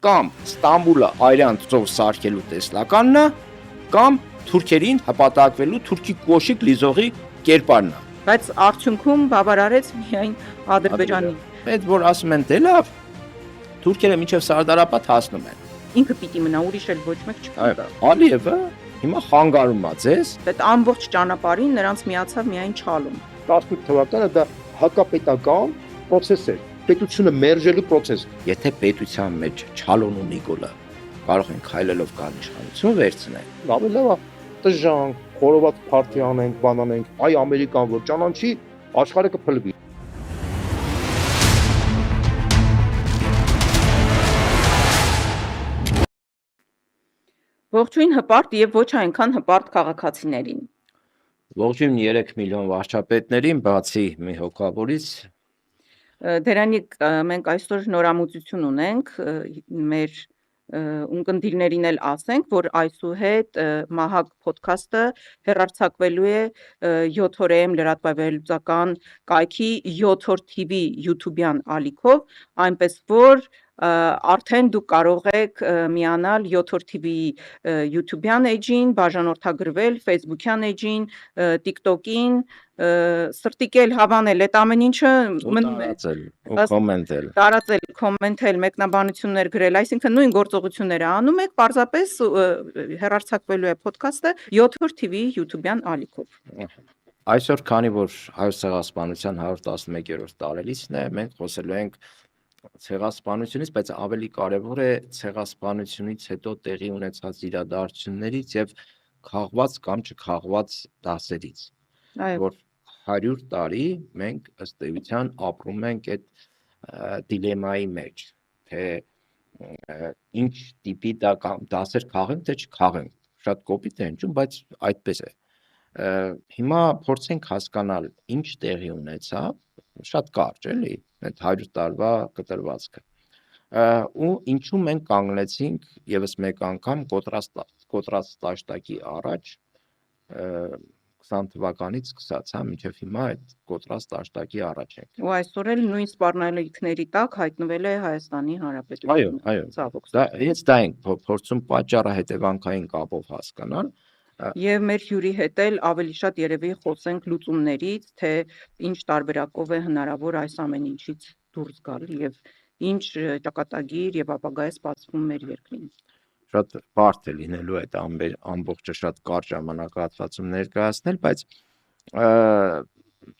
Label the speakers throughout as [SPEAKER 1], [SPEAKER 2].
[SPEAKER 1] կամ Ստամբուլը արյան ծով սարքելու տեսլականն է, կամ թուրքերին հպատակվելու թուրքի կոշիկ լիզողի կերպարն է։
[SPEAKER 2] Բայց արդյունքում բավարարեց միայն Ադրբեջանի։
[SPEAKER 1] Այդ որ ասում են դե լավ, թուրքերը մինչև Սարդարապատ հասնում են։
[SPEAKER 2] Ինքը պիտի մնա, ուրիշ էլ ոչ մեկ չկա։
[SPEAKER 1] Ալիևը հիմա խանգարում է ձեզ։
[SPEAKER 2] Այդ ամբողջ ճանապարհին նրանց միացավ միայն Չալուն։
[SPEAKER 3] 18 թվականը դա հակապետական process էր, պետությունը մերժելու process։
[SPEAKER 1] Եթե պետության մեջ Չալուն ու Նիկոլը կարող են քայլելով կան իշխանություն վերցնել,
[SPEAKER 3] Ավելի լավ է տժանք, խորոված փարթի անենք, բան անենք, այ Ամերիկան որ ճանաչի, աշխարհը կփլվի։
[SPEAKER 2] Ողջույն հպարտ եւ ոչ այնքան հպարտ քաղաքացիներին։
[SPEAKER 1] ողջույն 3 միլիոն վարչապետներին, բացի մի հոգավորից։
[SPEAKER 2] Դերանիկ մենք այսօր նորամուծություն ունենք մեր ունկնդիրներին էլ ասենք, որ այսուհետ Մահակ podcast-ը հեռարձակվելու է 7am լրատվաբերության կայքի 7-րդ TV YouTube-յան ալիքով, այնպես որ արդեն դուք կարող եք միանալ 7-րդ TV YouTube-յան էջին, բաժանորդագրվել Facebook-յան էջին, TikTok-ին, սրտիկել, հավանել, այդ ամեն ինչը տարածել, կոմենտել, մեկնաբանություններ գրել, այսինքն նույն գործողությունները անում եք, պարզապես հեռարձակվելու է podcast-ը 7-րդ TV YouTube-յան ալիքով։
[SPEAKER 1] Այսօր, քանի որ Հայոց ցեղասպանության 111-րդ տարելիցն է, մենք խոսելու ենք ցեղասպանությունից, բայց ավելի կարևոր է ցեղասպանությունից հետո տեղի ունեցած իրադարձություններից եւ քաղված կամ չքաղված դասերից, որ 100 տարի մենք ըստ էության ապրում ենք այդ դիլեմայի մեջ, թե ինչ տիպի դասեր քաղենք, թե չքաղենք, շատ կոպիտ է հնչում, բայց այդպես է։ Հիմա փորձենք հասկանալ ինչ տեղի ունեցավ, շատ կարճ էլի, այդ 100 տարվա կտրվածքը, ու ինչու մենք կանգնեցինք եւս մեկ անգամ կոտրած տաշտակի առաջ 20 թվականից սկսած, հա, մինչև հիմա այդ կոտրած տաշտակի առաջ ենք։
[SPEAKER 2] Ու այսօր էլ նույն սպառնալիքների տակ հայտնվել է Հայաստանի Հանրապետությունը։
[SPEAKER 1] Այո, դա ենք փորձում պատճառը հետևանքային կապով հասկանալ։
[SPEAKER 2] Եվ մեր հյուրի հետ էլ ավելի շատ երևի խոսենք լուծումներից, թե ինչ տարբերակով է հնարավոր այս ամեն ինչից դուրս գալ եւ ինչ ճակատագիր եւ ապագա է սպասվում մեր երկրին։
[SPEAKER 1] Շատ բարդ է լինելու այդ ամբողջը շատ կարճ ժամանակահատվածում ներկայացնել, բայց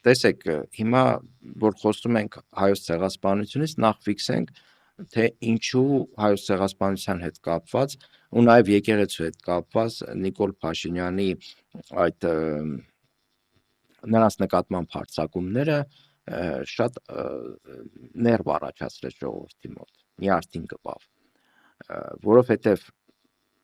[SPEAKER 1] տեսեք, հիմա որ խոսում ենք հայոց ցեղասպանությունից, նախ ֆիքսենք, թե ինչու հայոց ցեղասպանության հետ կապված ու նաև եկեղեցու հետ կապված Նիկոլ Փաշինյանի այդ նրանց նկատմամբ հարձակումները շատ ներվ առաջացրեց ժողովրդի մոտ, նյարդին կպավ, որովհետև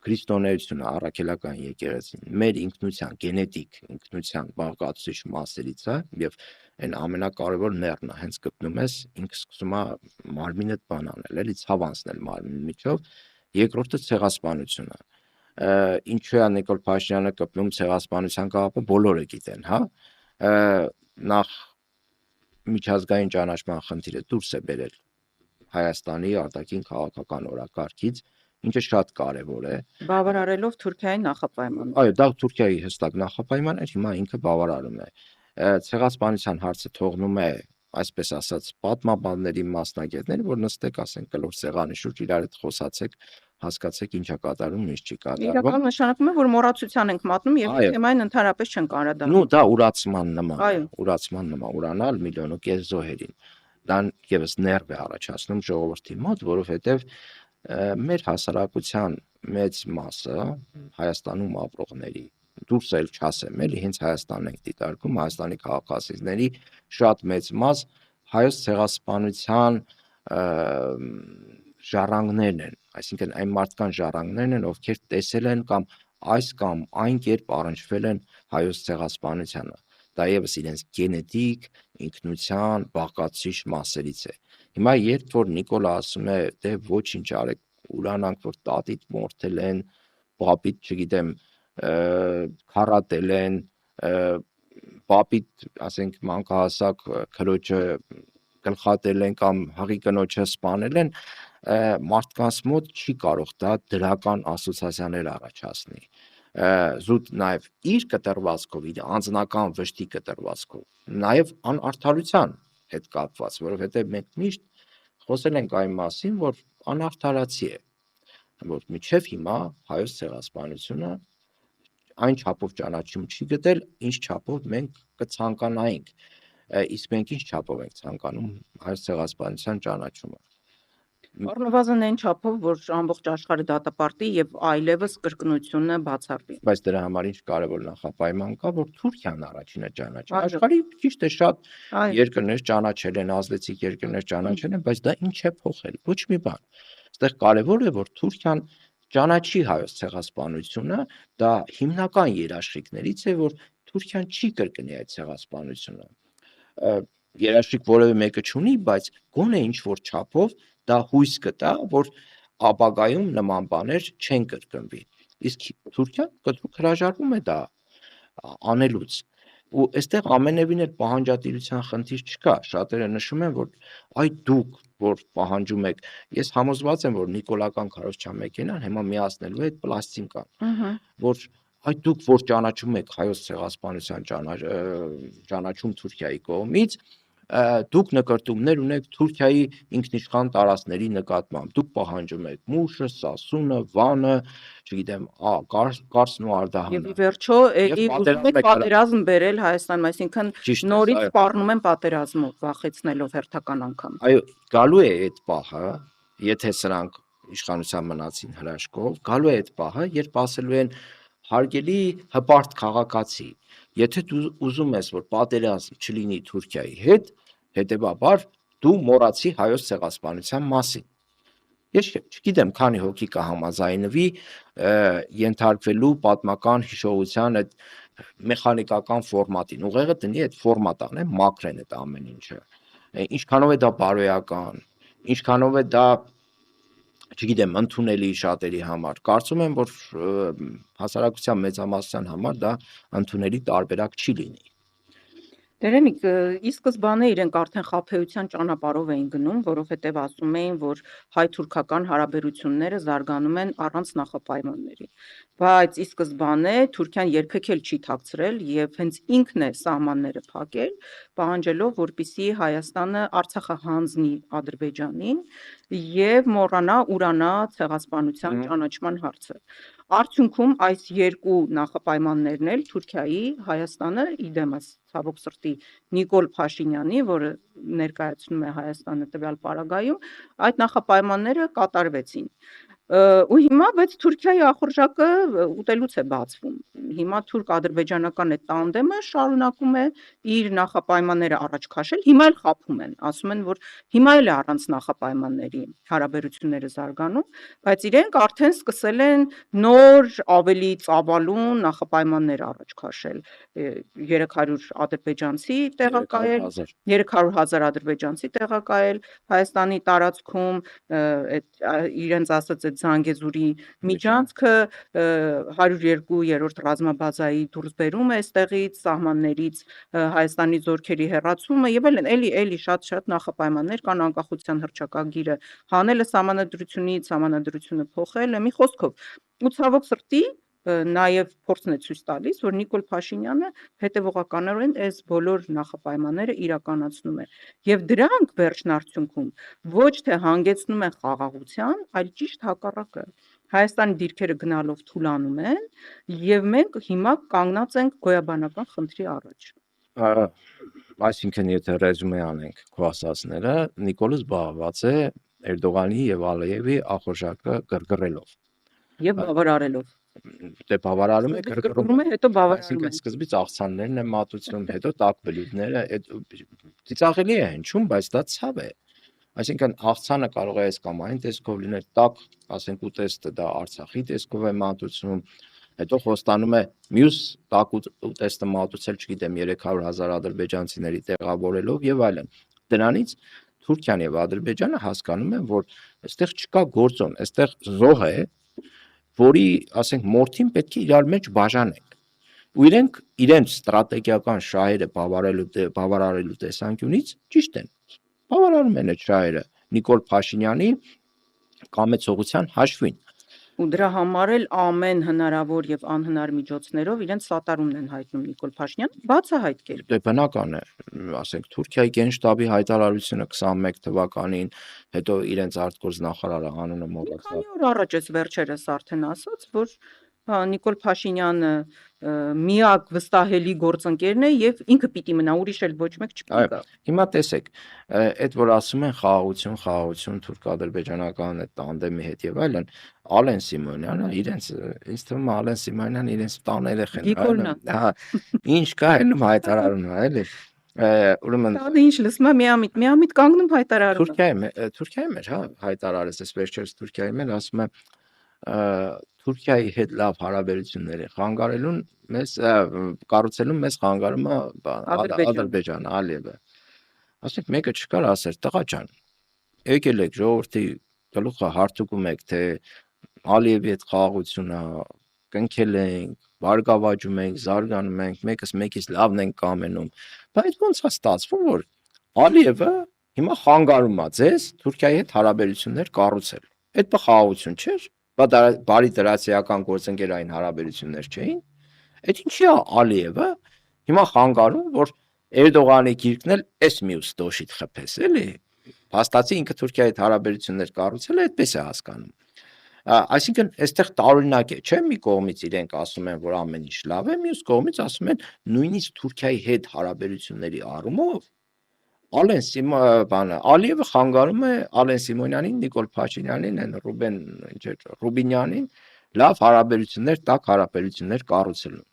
[SPEAKER 1] քրիստոնեությունը, առաքելական եկեղեցին մեր ինքնության, գենետիկ ինքնության բաղկացուցիչ մասերից է եւ այն ամենակարևոր ներն է, հենց գտնում ես, ինքը սկսում է մարմինդ բան անել, էլի ցավ անցնել մարմինի միջով, երկրորդը ցեղասպանությունը։ Ինչու է Նիկոլ Փաշինյանը կպնում ցեղասպանության կապը, բոլորը գիտեն, հա։ Նախ միջազգային ճանաչման խնդիրը դուրս է բերել Հայաստանի արտաքին քաղաքական օրակարգից, ինչը շատ կարևոր է։
[SPEAKER 2] Բավարարելով Թուրքիայի նախապայմանը։
[SPEAKER 1] Այո, դա Թուրքիայի հստակ նախապայման է, հիմա ինքը բավարարում է։ Ցեղասպանության հարցը թողնում է, այսպես ասած, պատմաբանների մասնագետներ, որ նստեք, ասենք, կլոր սեղանի շուրջ իրար հետ խոսացեք, հասկացեք ինչա կատարում, ինչ չի կատարվում։
[SPEAKER 2] Իրականում նշանակում է, որ մոռացության ենք մատնում եւ թեմային ընդհանրապես չենք անդրադառնում։
[SPEAKER 1] Նու դա ուրացման նման, ուրանալ միլիոն ու կես զոհերին։ Դա եւս ներվ է առաջացնում ժողովրդի մոտ, որովհետեւ մեր հասարակության մեծ մասը Հայաստանում ապրողների, դուրս էլ չասեմ, էլի հենց Հայաստանն ենք դիտարկում, Հայաստանի քաղաքացիների շատ մեծ մաս հայոց ցեղասպանության ժառանգներն են, այսինքն այն մարդկանց ժառանգներն են, ովքեր տեսել են կամ այն կերպ առնչվել են հայոց ցեղասպանությանը։ Դա եւս իրենց գենետիկ ինքնության բաղկացուցիչ մասերից է։ Հիմա երբ որ Նիկոլը ասում է, դե ոչինչ արեք, ուրանանք, որ տատիդ մորթել են, պապիդ, չգիտեմ, քարատել են, պապիդ, ասենք, մանկահասակ քրոջը գլխատել են կամ հղի կնոջը սպանել են, մարդկանց մոտ չի կարող դա դրական ասոցիացիաներ առաջացնի։ Զուտ նաև իր կտրվածքով, իր անձնական վշտի կտրվածքով, նաև անարդարության հետ կապված, որովհետև մենք միշտ խոսել ենք այն մասին, որ անարդարացի է, որ մինչև հիմա հայոց ցեղասպանությունը այն չափով ճանաչում չի գտել, ինչ չափով մենք կցանկանայինք, իսկ մենք ինչ չափով ենք ցանկանում հայոց ցեղասպանության ճանաչումը։
[SPEAKER 2] Առնվազն այն չափով, որ ամբողջ աշխարհը դատապարտի եւ այլևս կրկնությունը բացառվի։
[SPEAKER 1] Բայց դրա համար ինչ կարևոր նախապայման կա, որ Թուրքիան առաջինը ճանաչի։
[SPEAKER 2] Այո։
[SPEAKER 1] Աշխարհի ճիշտ է շատ
[SPEAKER 2] Այո,
[SPEAKER 1] երկրներ ճանաչել են, ազդեցիկ երկրներ ճանաչել են, բայց դա ինչ է փոխել։ Ոչ մի բան։ Այստեղ կարևոր է, որ Թուրքիան ճանաչի հայոց ցեղասպանությունը, դա հիմնական երաշխիքներից է, որ Թուրքիան չի կրկնի այդ ցեղասպանությունը։ Երաշխիք որևէ մեկը չունի, բայց գոնե ինչ որ չափով դա հույս կտա, որ ապագայում նման բաներ չեն կրկնվի։ Իսկ Թուրքիան կտրուկ հրաժարվում է դա անելուց։ Ու այստեղ ամենևին էլ պահանջատիրության խնդիր չկա։ Շատերը նշում են, որ այ դուք որ պահանջում եք, ես համոզված եմ, որ նիկոլական քարոզչյան մեքենան հիմա միացնելու է այդ պլաստինկան, որ այ դուք որ ճանաչում եք հայոց ցեղասպանության ճանաչում Թուրքիայի կողմից, դուք նկրտումներ ունեք Թուրքիայի ինքնիշխան տարածքների նկատմամբ, դուք պահանջում եք Մուշը, Սասունը, Վանը, չգիտեմ, Կարսն ու
[SPEAKER 2] եւ
[SPEAKER 1] Արդահանը։
[SPEAKER 2] ի վերջո էլի ուզում եք պատերազմ բերել Հայաստանում, այսինքն
[SPEAKER 1] Ճիշտ է,
[SPEAKER 2] նորից
[SPEAKER 1] այո։
[SPEAKER 2] սպառնում են պատերազմով, վախեցնելով հերթական անգամ։
[SPEAKER 1] Այո, գալու է այդ պահը, եթե սրանք իշխանության մնացին հրաշքով, գալու է այդ պահը, երբ ասելու են հարգելի հպարտ քաղաքացի, եթե դու ուզում ես, որ պատերազմ չլինի Թուրքիայի հետ, հետեւաբար դու մոռացի հայոց ցեղասպանության մասին։ Ես չգիտեմ, քանի հոգի կհամաձայնվի ենթարկվելու պատմական հիշողության այդ մեխանիկական ֆորմատին։ Ուղեղը դնի այդ ֆորմատան է, մաքրեն այդ ամեն ինչը։ Ինչքանով է դա բարոյական, ինչքանով է դա, չգիտեմ, ընդունելի շատերի համար։ Կարծում եմ, որ հասարակության մեծամասնության համար դա ընդունելի տարբերակ չի լինի։
[SPEAKER 2] Տերենիկ, ի սկզբանե իրենք արդեն խաբեության ճանապարհով էին գնում, որովհետև ասում էին, որ հայ-թուրքական հարաբերությունները զարգանում են առանց նախապայմանների։ Բայց ի սկզբանե Թուրքիան երբեք էլ չի թաքցրել եւ հենց ինքն է սահմանները փակել, պահանջելով, որպիսի Հայաստանը Արցախը հանձնի Ադրբեջանին եւ մոռանա ուրանա ցեղասպանության ճանաչման հարցը։ Արդյունքում այս երկու նախապայմաններն էլ Թուրքիայի Հայաստանը իդեմս ցավոք սրտի Նիկոլ Փաշինյանի, որը ներկայացնում է Հայաստանը տվյալ պարագայում, այդ նախապայմանները կատարվեցին։ Ու հիմա բայց Թուրքիայի ախորժակը ուտելուց է բացվում։ Հիմա թուրք-ադրբեջանական այդ տանդեմը շարունակում է իր նախապայմանները առաջ քաշել, հիմա էլ խաբում են, ասում են, որ հիմա էլ է առանց նախապայմանների հարաբերությունները զարգանում, բայց իրենք արդեն սկսել են նոր ավելի ծավալուն նախապայմաններ առաջ քաշել։ 300 ադրբեջանցի տեղակայել, 300,000 ադրբեջանցի տեղակայել Հայաստանի տարածքում, իրենց ասած այդ Զանգեզուրի միջանցքը 102-րդ ռազմաբազայի դուրսբերումը այստեղից, սահմաններից Հայաստանի զորքերի հեռացումը եւ էլի շատ նախապայմաններ կան, անկախության հռչակագիրը հանելը սահմանադրությունից, սահմանադրությունը փոխելը, մի խոսքով։ Ու ցավոք սրտի նաև փորձն է ցույց տալիս, որ Նիկոլ Փաշինյանը հետևողականորեն այս բոլոր նախապայմանները իրականացնում է։ Եվ դրանք վերջնարդյունքում ոչ թե հանգեցնում են խաղաղության, այլ ճիշտ հակառակը։ Հայաստանի դիրքերը գնալով թուլանում են, եւ մենք հիմա կանգնած ենք գոյաբանական խնդրի առաջ։
[SPEAKER 1] Այսինքն, եթե ռեզումե անենք քո ասածները, Նիկոլը զբաղված է Էրդողանի եւ Ալիևի ախորժակը գրգռելով
[SPEAKER 2] եւ բավարարելով։
[SPEAKER 1] Դե բավարարում է,
[SPEAKER 2] գրգռում է, հետո բավարարում
[SPEAKER 1] այսինքն
[SPEAKER 2] է։
[SPEAKER 1] սկզբից աղցաններն են մատուցում, հետո տաք բլիթները, այդ ծիծաղելի է հնչում, բայց դա ցավ է։ Այսինքն աղցանը կարող է այս կամ այն տեսքով լինել, տաք, ասենք ուտեստը դա Արցախի տեսքով է մատուցում, հետո խոստանում է մյուս տաք ուտեստը մատուցել, չգիտեմ, 300,000 ադրբեջանցիների տեղավորելով եւ այլն։ Դրանից Թուրքիան եւ Ադրբեջանը հասկանում են, որ այստեղ չկա գործոն, այստեղ զոհ է, որի, ասենք, մորթին պետք է իրար մեջ բաժանենք։ Ու իրենց ստրատեգիական շահերը բավարարելու տեսանկյունից ճիշտ են։ Բավարարում են այդ շահերը Նիկոլ Փաշինյանի կամեցողության հաշվին։
[SPEAKER 2] Ու դրա համար էլ ամեն հնարավոր եւ անհնար միջոցներով իրենց սատարումն են հայտնում Նիկոլ Փաշինյանը, բացահայտ կերպ։
[SPEAKER 1] Դե բնական է, ասենք Թուրքիայի գենշտաբի հայտարարությունը 21 թվականին, հետո իրենց արտգործնախարարը անունը
[SPEAKER 2] Մի
[SPEAKER 1] մոռացա։
[SPEAKER 2] քանի օր առաջ էս վերջերս արդեն ասաց, որ Նիկոլ Փաշինյանը միակ վստահելի գործընկերն է եւ ինքը պիտի մնա, ուրիշ էլ ոչ մեկ չպիտի գա։
[SPEAKER 1] Հիմա տեսեք, այդ որ ասում են խաղաղություն թուրք-ադրբեջանական այդ տանդեմի հետ եւ այլն, Ալեն Սիմոնյանը իրենց ինձ թվում է Ալեն Սիմոնյանը իրենց տան երեխեն,
[SPEAKER 2] Գիկորն է։
[SPEAKER 1] հա, ինչ կա ելնում հայտարարում է, էլի։ Ուրեմն
[SPEAKER 2] Դա ինչ լսում է միամիտ կանգնում հայտարարում է։
[SPEAKER 1] Թուրքիայի մեջ, հա, հայտարարեց, այս վերջերս Թուրքիայի մեջ ասում է Թուրքիայի հետ լավ հարաբերությունների խանգարելուն մեզ կառուցելուն մեզ խանգարում է Ադրբեջանը, Ալիևը։ Ասենք մեկը չկար ասեր, տղա ջան, եկել եք ժողովրդի գլուխը հարթուկում եք, թե Ալիևի հետ խաղաղությունը կնքել ենք, բարգավաճում ենք, զարգանում ենք, մեկս մեկից լավն ենք կամենում, բայց ոնց է ստացվում, որ Ալիևը հիմա խանգարում է ձեզ Թուրքիայի հետ հարաբերություններ կառուցել։ Այդ խաղաղություն չէր, բարի դրացիական գործընկերային հարաբերություններ չէին։ Այդ ինչի է Ալիևը հիմա խանգարում, որ Էրդողանի գիրկն էլ էս մյուս դոշիտ խփես, էլի։ Փաստացի ինքը Թուրքիայի հետ հարաբերություններ կառուցել է, այդպես է հասկանում։ Այսինքն այստեղ տարօրինակ է, չէ՞, մի կողմից իրենք ասում են, որ ամեն ինչ լավ է, մյուս կողմից ասում են նույնիսկ Թուրքիայի հետ հարաբերությունների առումով Ալիևը խանգարում է Ալեն Սիմոնյանին, Նիկոլ Փաշինյանին, Ռուբինյանին լավ հարաբերություններ, տաք հարաբերություններ կառուցելու։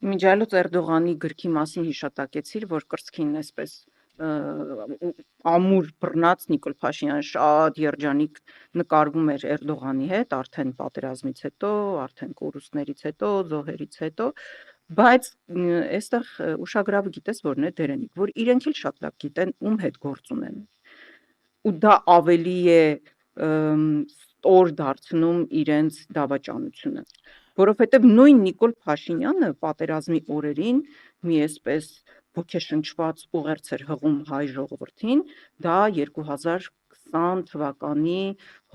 [SPEAKER 2] Իմիջիայլոց Էրդողանի գրքի մասին հիշատակեցիր, որ կրծքին այսպես ամուր բռնած Նիկոլ Փաշինյանը շատ երջանիկ նկարվում էր Էրդողանի հետ, արդեն պատերազմից հետո, արդեն կորուստներից հետո, զոհերից հետո, բայց այստեղ ուշագրավը գիտես որն է Դերենիկ, որ իրենք էլ շատ լավ գիտեն ում հետ գործ ունեն։ Ու դա ավելի է ստոր դարձնում իրենց դավաճանությունը, որովհետև նույն Նիկոլ Փաշինյանը պատերազմի օրերին մի այսպես ոգեշնչված ուղերձ էր հղում հայ ժողովրդին, դա 2020 թվականի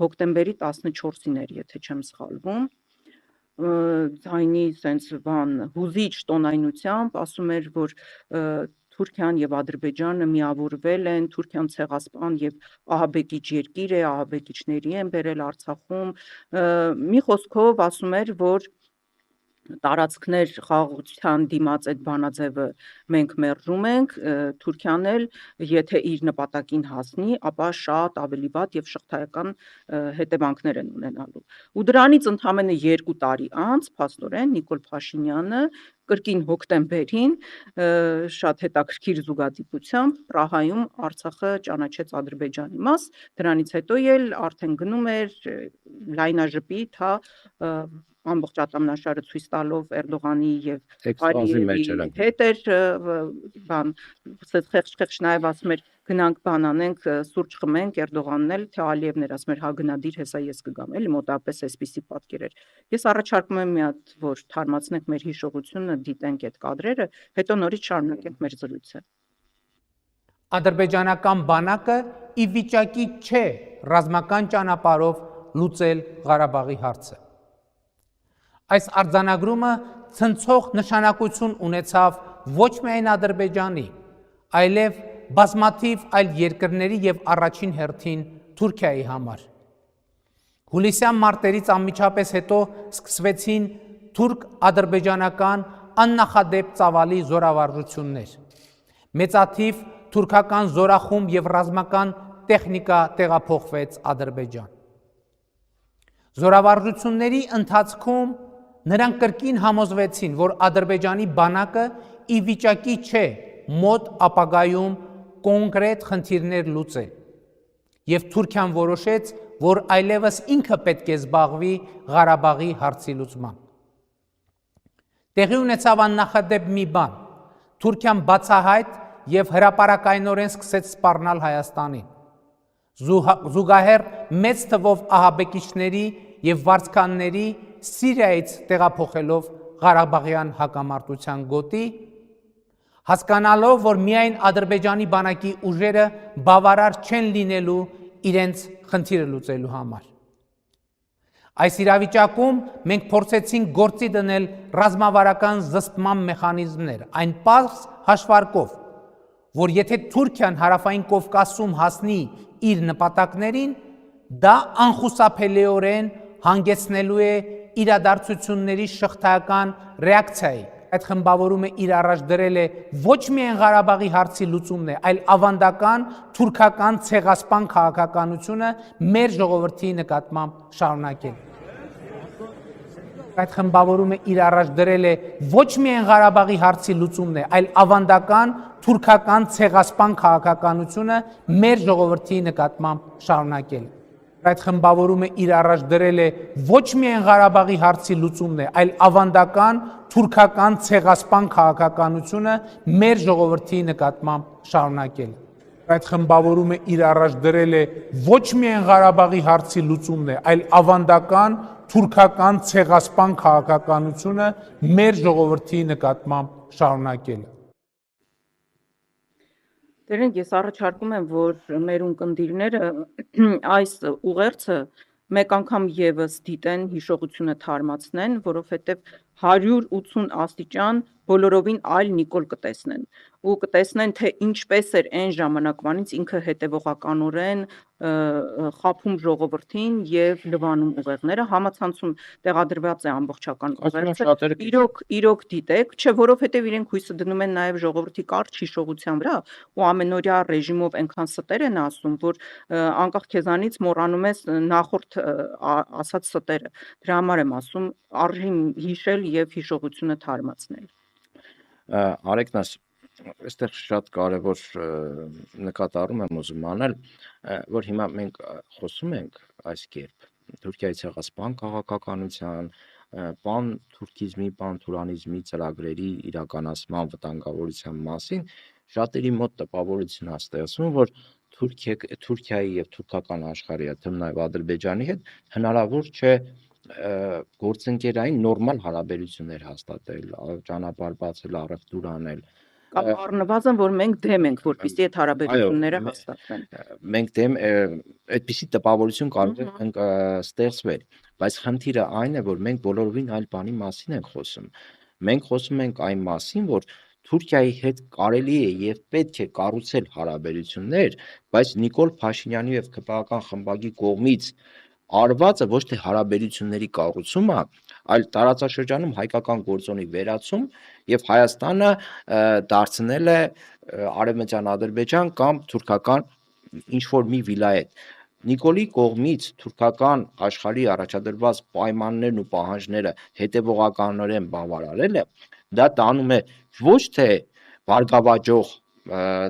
[SPEAKER 2] հոկտեմբերի 14-ին էր, եթե չեմ սխալվում, ձայնի սենց հուզիչ տոնայնությամբ ասում էր, որ Թուրքիան եւ Ադրբեջանը միավորվել են, Թուրքիան ցեղասպան եւ ահաբեկիչ երկիր է, ահաբեկիչների են բերել Արցախում, մի խոսքով ասում էր, որ տարածքներ խաղաղության դիմաց այդ բանաձևը մենք մերժում ենք, Թուրքիան էլ եթե իր նպատակին հասնի, ապա շատ ավելի վատ եւ շղթայական հետևանքներ են ունենալու։ Ու դրանից ընդամենը 2 տարի անց փաստորեն Նիկոլ Փաշինյանը կրկին հոկտեմբերին շատ հետաքրքիր զուգադիպությամբ Պրահայում Արցախը ճանաչեց Ադրբեջանի մաս, դրանից հետո էլ արդեն գնում էր լայնաժպիտ, հա, ամբողջ ատամնաշարը ցույց տալով Էրդողանի եւ Ալիևի հետ էր խեղճ նայվ ասում էր գնանք բան անենք, սուրճ խմենք, Էրդողանն էլ թե Ալիևն էր ասում էր հա գնադիր, հեսա ես կգամ, էլի մոտավորապես այսպիսի պատկեր էր։ Ես առաջարկում եմ մի հատ որ թարմացնենք մեր հիշողությունը, դիտենք այդ կադրերը, հետո նորից շարունակենք մեր զրույցը։
[SPEAKER 4] Ադրբեջանական բանակը ի վիճակի չէ ռազմական ճանապարհով լուծել Ղարաբաղի հարցը։ Այս արձանագրումը ցնցող նշանակություն ունեցավ ոչ միայն Ադրբեջանի, այլև բազմաթիվ այլ երկրների եւ առաջին հերթին Թուրքիայի համար։ Հուլիսյան մարտերից անմիջապես հետո սկսվեցին թուրք-ադրբեջանական աննախադեպ ծավալի զորավարժություններ։ Մեծաթիվ թուրքական զորախումբ եւ ռազմական տեխնիկա տեղափոխվեց Ադրբեջան։ Զորավարժությունների ընթացքում նրանք կրկին համոզվեցին, որ Ադրբեջանի բանակը ի վիճակի չէ մոտ ապագայում կոնկրետ խնդիրներ լուծել, եւ Թուրքիան որոշեց, որ այլևս ինքը պետք է զբաղվի Ղարաբաղի հարցի լուծմամբ։ Տեղի ունեցավ աննախադեպ մի բան. Թուրքիան բացահայտ եւ հրապարակայնորեն սկսեց սպառնալ Հայաստանին։ Զուգահեռ մեծ թվով ահաբեկիչների եւ վարձկանների Սիրիայից տեղափոխելով Ղարաբաղյան հակամարտության գոտի, հասկանալով, որ միայն Ադրբեջանի բանակի ուժերը բավարար չեն լինելու իրենց խնդիրը լուծելու համար։ Այս իրավիճակում մենք փորձեցինք գործի դնել ռազմավարական զսպման մեխանիզմներ, այն պարզ հաշվարկով, որ եթե Թուրքիան հարավային Կովկասում հասնի իր նպատակներին, դա անխուսափելիորեն հանգեցնելու է իրադարձությունների շղթայական ռեակցիայի։ Այդ խմբավորումը իր առաջ դրել է ոչ միայն Ղարաբաղի հարցի լուծումն է, այլ ավանդական թուրքական ցեղասպան քաղաքականությունը մեր ժողովրդի նկատմամբ շարունակել։ Այդ խմբավորումը իր առաջ դրել է ոչ միայն Ղարաբաղի հարցի լուծումն է, այլ ավանդական թուրքական ցեղասպան քաղաքականությունը մեր ժողովրդի նկատմամբ շարունակել։ Այդ խմբավորումը իր առաջ դրել է ոչ միայն Ղարաբաղի հարցի լուծումն է, այլ ավանդական թուրքական ցեղասպան քաղաքականությունը մեր ժողովրդի նկատմամբ շարունակել։ Այդ խմբավորումը իր առաջ դրել է ոչ միայն Ղարաբաղի հարցի լուծումն է, այլ ավանդական թուրքական ցեղասպան քաղաքականությունը մեր ժողովրդի նկատմամբ շարունակել։
[SPEAKER 2] Դերենք ես առաջարկում եմ, որ մեր ունկնդիրները այս ուղերձը մեկ անգամ եւս դիտեն, հիշողությունը թարմացնեն, որովհետեւ 180 աստիճան բոլորովին այլ Նիկոլ կտեսնեն ու կտեսնեն, թե ինչպես էր այն ժամանակվանից ինքը հետևողականորեն խափում ժողովրդին եւ լվանում ուղեղները, համացանցում տեղադրված է ամբողջական ուղերձը։ Իրոք դիտեք, չէ, որովհետեւ իրենք հույսը դնում են նաեւ ժողովրդի կարճ հիշողության վրա ու ամենօրյա ռեժիմով այնքան ստեր են ասում, որ անկախ քեզանից մոռանում ես նախորդ ասած ստերը։ Դրա համար եմ ասում, արժի հիշել եւ հիշողությունը թարմացնել։
[SPEAKER 1] Արեկնաս, այստեղ շատ կարևոր նկատառում եմ ուզում անել, որ հիմա մենք խոսում ենք այս կերպ Թուրքիայի ցեղասպան քաղաքականության, պան-թուրքիզմի, պան-թուրանիզմի ծրագրերի իրականացման վտանգավորության մասին, շատերի մոտ տպավորություն է ստեղծվում, որ Թուրքիայի եւ թուրքական աշխարհի, թվում նաեւ Ադրբեջանի հետ հնարավոր չէ գործընկերային նորմալ հարաբերություններ հաստատել, ճանապարհ բացել, առևտուր անել։
[SPEAKER 2] Կամ առնվազն, որ մենք դեմ ենք, որպեսզի այդ հարաբերությունները հաստատվեն։
[SPEAKER 1] Մենք դեմ այդպիսի տպավորություն կարող է ստեղծվել, բայց խնդիրը այն է, որ մենք բոլորովին այլ բանի մասին ենք խոսում։ Մենք խոսում ենք այն մասին, որ Թուրքիայի հետ կարելի է եւ պետք է կառուցել հարաբերություններ, բայց Նիկոլ Փաշինյանի եւ ԿՊԱ-ական խմբակի կողմից արվածը ոչ թե հարաբերությունների կառուցումը, այլ տարածաշրջանում հայկական գործոնի վերացում եւ Հայաստանը դարձնել է արևմտյան Ադրբեջան կամ թուրքական ինչ-որ մի վիլայետ։ Նիկոլի կողմից թուրքական աշխարհի առաջադրված պայմաններն ու պահանջները հետևողականորեն բավարարելը, դա տանում է ոչ թե բարգավաճող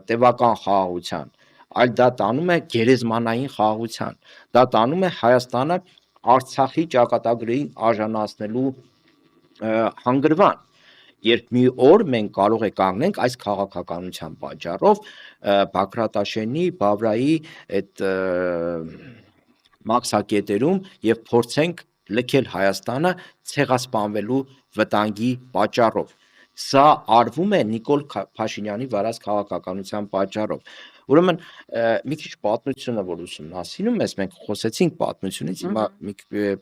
[SPEAKER 1] տևական խաղաղության, այլ դա տանում է գերեզմանային խաղաղության, դա տանում է Հայաստանը Արցախի ճակատագրերին արժանացնելու հանգրվան, երբ մի օր մենք կարող է կանգնենք այս քաղաքականության պատճառով Բագրատաշենի, Բավրայի այդ մաքսակետերում եւ փորձենք լքել Հայաստանը ցեղասպանվելու վտանգի պատճառով։ Սա արվում է Նիկոլ Փաշինյանի վարած քաղաքականության պատճառով։ Ուրեմն մի քիչ պատմությունը որ ուսումնասիրում ես, մենք խոսեցինք պատմությունից, հիմա մի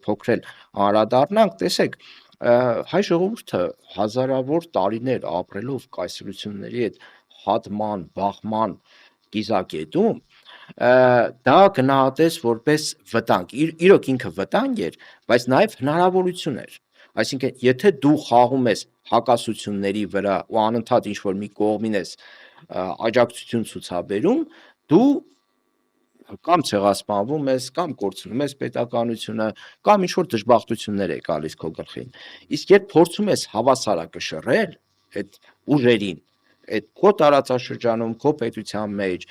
[SPEAKER 1] փոքր էլ անդրադառնանք, տեսեք, հայ ժողովուրդը հազարավոր տարիներ ապրելով կայսրությունների հետ հատման, բախման կիզակետում, դա գնահատես որպես վտանգ։ Իրոք ինքը վտանգ էր, բայց նաև հնարավորություն էր։ Այսինքն, եթե դու խաղում ես հակասությունների վրա ու անընդհատ ինչ-որ մի կողմին ես աջակցություն ցուցաբերում, դու կամ ցեղասպանվում ես, կամ կորցնում ես պետականությունը, կամ ինչ-որ դժբախտություններ է գալիս քո գլխին։ Իսկ երբ փորձում ես հավասարակշռել այդ ուժերին, այդ քո տարածաշրջանում, քո պետության մեջ,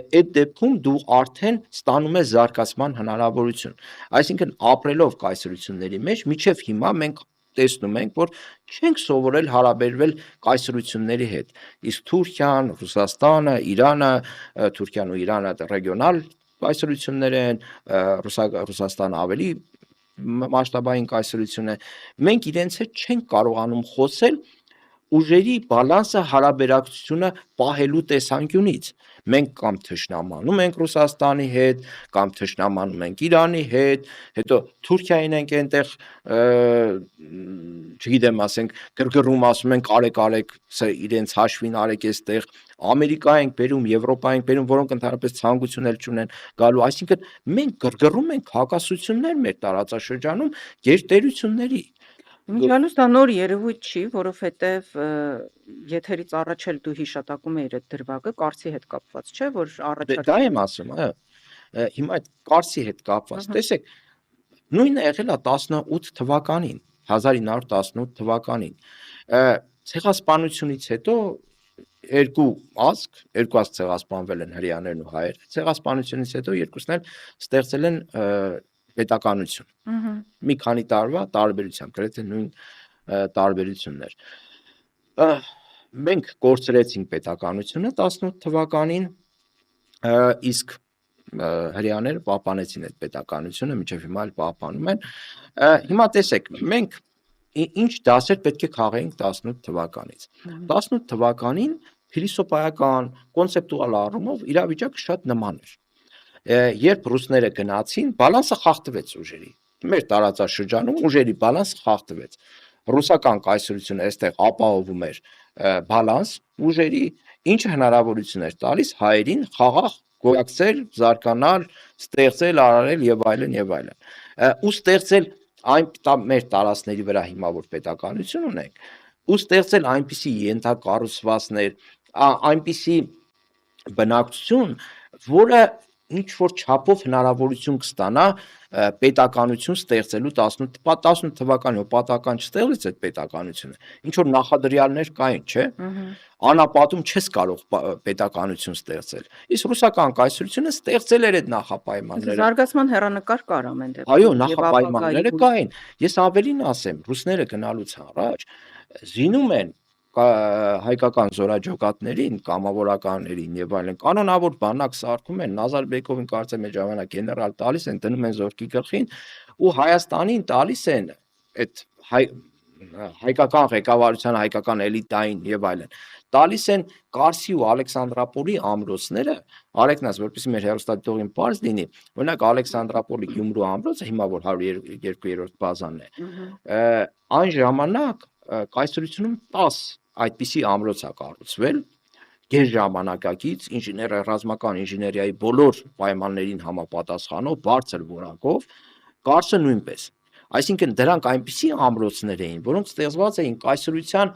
[SPEAKER 1] այդ դեպքում դու արդեն ստանում ես զարգացման հնարավորություն։ Այսինքն ապրելով կայսրությունների մեջ, մինչև հիմա մենք տեսնում ենք, որ չենք սովորել հարաբերվել կայսրությունների հետ։ Իսկ Թուրքիան, Ռուսաստանը, Իրանը, Թուրքիան ու Իրանը ռեգիոնալ կայսրություններ են, Ռուսաստանը ավելի մասշտաբային կայսրություն է։ Մենք իրենց հետ չենք կարողանում խոսել ուժերի բալանսը հարաբերակցությունը պահելու տեսանկյունից մենք կամ թշնամանում ենք Ռուսաստանի հետ, կամ թշնամանում ենք Իրանի հետ, հետո Թուրքիային ենք այնտեղ, չգիտեմ, ասենք գրգռում, ասում ենք արեք, սա իրենց հաշվին արեք այստեղ, Ամերիկա ենք բերում, Եվրոպա ենք բերում, որոնք ընդհանրապես ցանկություն էլ չունեն գալու, այսինքն մենք գրգռում ենք հակասություններ մեր տարածաշրջանում գերտերությունների։
[SPEAKER 2] Իմիջիալուց դա նոր երևույթ չի, որովհետև եթերից առաջ էլ դու հիշատակում էիր այդ դրվագը, կարծի հետ կապված չէ, որ
[SPEAKER 1] Դա եմ ասում, այո։ Հիմա այդ Կարսի հետ կապված, տեսեք, նույնը եղել է 18 թվականին, 1918 թվականին։ Ցեղասպանությունից հետո երկու ազգ ցեղասպանվել են հրեաներն ու հայերը, ցեղասպանությունից հետո երկուսն էլ ստեղծել են պետականություն։ Մի քանի տարվա տարբերությամբ, գրեթե նույն տարբերություններ։ Մենք կորցրեցինք պետականությունը 18 թվականին, իսկ հրեաները պահպանեցին այդ պետականությունը, մինչև հիմա էլ պահպանում են։ Հիմա տեսեք, մենք ինչ դասեր պետք է քաղեինք 18 թվականից։ 18 թվականին փիլիսոփայական, կոնցեպտուալ առումով իրավիճակը շատ նման էր։ Երբ ռուսները գնացին, բալանսը խախտվեց ուժերի։ Մեր տարածաշրջանում ուժերի բալանսը խախտվեց։ Ռուսական կայսրությունը այստեղ ապահովում էր բալանս ուժերի, ինչը հնարավորություն էր տալիս հայերին խաղաղ գոյակցել, զարգանալ, ստեղծել, արարել եւ այլն եւ այլն։ Ու ստեղծել մեր տարածքների վրա հիմա որ պետականություն ունենք, ու ստեղծել այնպիսի ենթակառուցվածքներ, այնպիսի բնակչություն, որը ինչ որ չափով հնարավորություն կստանա պետականություն ստեղծելու 18 թվականին պատահական չստեղծեց այդ պետականությունը, ինչ որ նախադրյալներ կային, չէ՞։ Անապատում չես կարող պետականություն ստեղծել։ Իսկ ռուսական կայսրությունը ստեղծել էր այդ նախապայմանները։
[SPEAKER 2] Զարգացման հեռանկար կար ամեն դեպքում։
[SPEAKER 1] Այո, նախապայմանները կային։ Ես ավելին ասեմ, ռուսները գնալուց առաջ զինում են հայկական զորաջոկատներին, կամավորականներին եւ այլն, կանոնավոր բանակ սարքում են, Նազարբեկովին կարծեմ այդ ժամանակ գեներալ տալիս են, դնում են զորքի գլխին ու Հայաստանին տալիս են այդ հայկական ղեկավարության, հայկական էլիտային եւ այլն, տալիս են Կարսի ու Ալեքսանդրապոլի ամրոցները, արեկնաց, որպեսզի մեր հեռուստադիտողին պարզ լինի, օրինակ Ալեքսանդրապոլի Գյումրու ամրոցը, հիմա որ 102-րդ բազան է, այն ժամանակ կայսրությունում 10 այդպիսի ամրոց է կառուցվել, գերժամանակակից ռազմական ինժեներիայի բոլոր պայմաններին համապատասխանող, բարձր որակով, Կարսը նույնպես։ Այսինքն դրանք այնպիսի ամրոցներ էին, որոնք ստեղծված էին կայսրության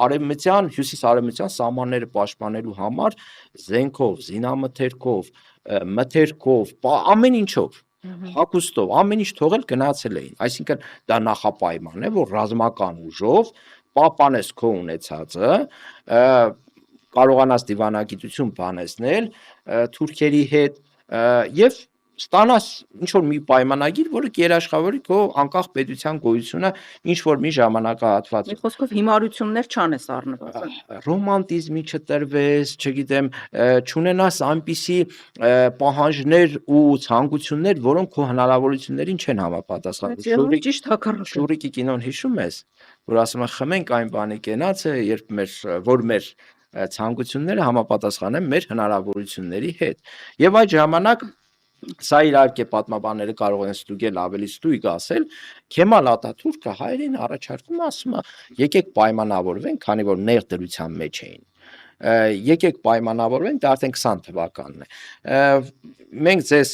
[SPEAKER 1] արևմտյան, հյուսիս-արևմտյան սահմանները պաշտպանելու համար զենքով, զինամթերքով, մթերքով, ամեն ինչով, հագուստով, ամեն ինչ թողել գնացել էին։ Այսինքն դա նախապայման է, որ ռազմական ուժով պահպանես քո ունեցածը, կարողանաս դիվանագիտություն բանեցնել թուրքերի հետ եւ ստանաս ինչ որ մի պայմանագիր, որը կերաշխավորի քո անկախ պետության գոյությունը ինչ որ մի ժամանակահատվածում։
[SPEAKER 2] Մի խոսքով հիմարություններ չանես առնված։
[SPEAKER 1] Ռոմանտիզմի չտրվես, չգիտեմ, չունենաս այնպիսի պահանջներ ու ցանկություններ, որոնք քո հնարավորություններին չեն համապատասխանում։
[SPEAKER 2] Ճիշտ հակառակը։
[SPEAKER 1] Շուրիկի կինոն հիշում ես, որ ասում է խմենք այն բանի կենացը, երբ մեր ցանկությունները համապատասխանեն մեր հնարավորությունների հետ։ Եվ այդ ժամանակ սա իհարկե պատմաբանները կարող են ստուգել, ավելի ստույգ ասել, Քեմալ Աթաթուրքը հայերին առաջարկում ասում է, եկեք պայմանավորվենք, քանի որ նեղ դրության մեջ էին։ Եկեք պայմանավորվենք, դա արդեն 20 թվականն է։ Մենք ձեզ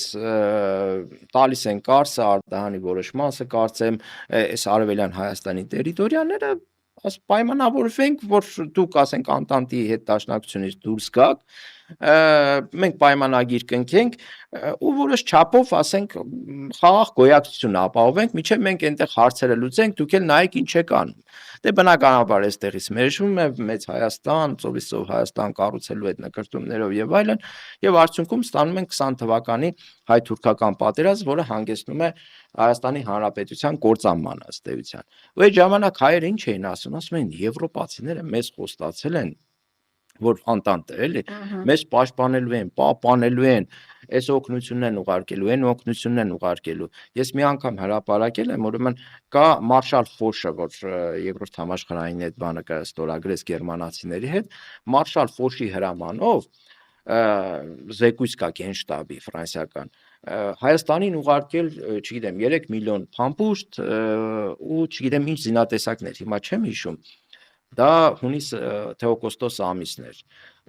[SPEAKER 1] տալիս են Կարսը, Արդահանի որոշ մասը, կարծեմ, այս արևելյան Հայաստանի տերիտորիաները, պայմանավորվենք, որ դուք ասենք Անտանտի հետ դաշնակցությունից դուրս գաք, մենք պայմանագիր կնքենք ու որոշ չափով ասենք խաղաղ գոյակցություն ապահովենք, մինչև մենք այնտեղ հարցերը լուծենք, դուք էլ նայեք ինչ եք անում։ Դե բնականաբար այստեղից մերժվում է մեծ Հայաստան, ծովիսով Հայաստան կառուցելու այդ նկրտումներով եւ այլն, եւ արդյունքում ստանում ենք 20 թվականի հայ-թուրքական պատերազմ, որը հանգեցնում է Հայաստանի Հանրապետության կործանման ըստ էության։ Ու այդ ժամանակ հայերը ինչ էին ասում են, եվրոպացիները մեզ խոստացել են, որ անտանտ է, էլի, մեզ պաշտպանելու են, պահպանելու են, այս օգնությունն են ուղարկելու, այն օգնությունն են ուղարկելու։ Ես մի անգամ հրապարակել եմ, ուրեմն կա Մարշալ Ֆոշը, որ Երկրորդ համաշխարհային այդ բանը կա ստորագրեց գերմանացիների հետ, Մարշալ Ֆոշի հրամանով զեկույց կա գենշտաբի ֆրանսիական Հայաստանին ուղարկել, չգիտեմ, 3 միլիոն փամփուշտ ու չգիտեմ ինչ զինատեսակներ, հիմա չեմ հիշում։ Դա հունիս թեոկոստոս ամիսն էր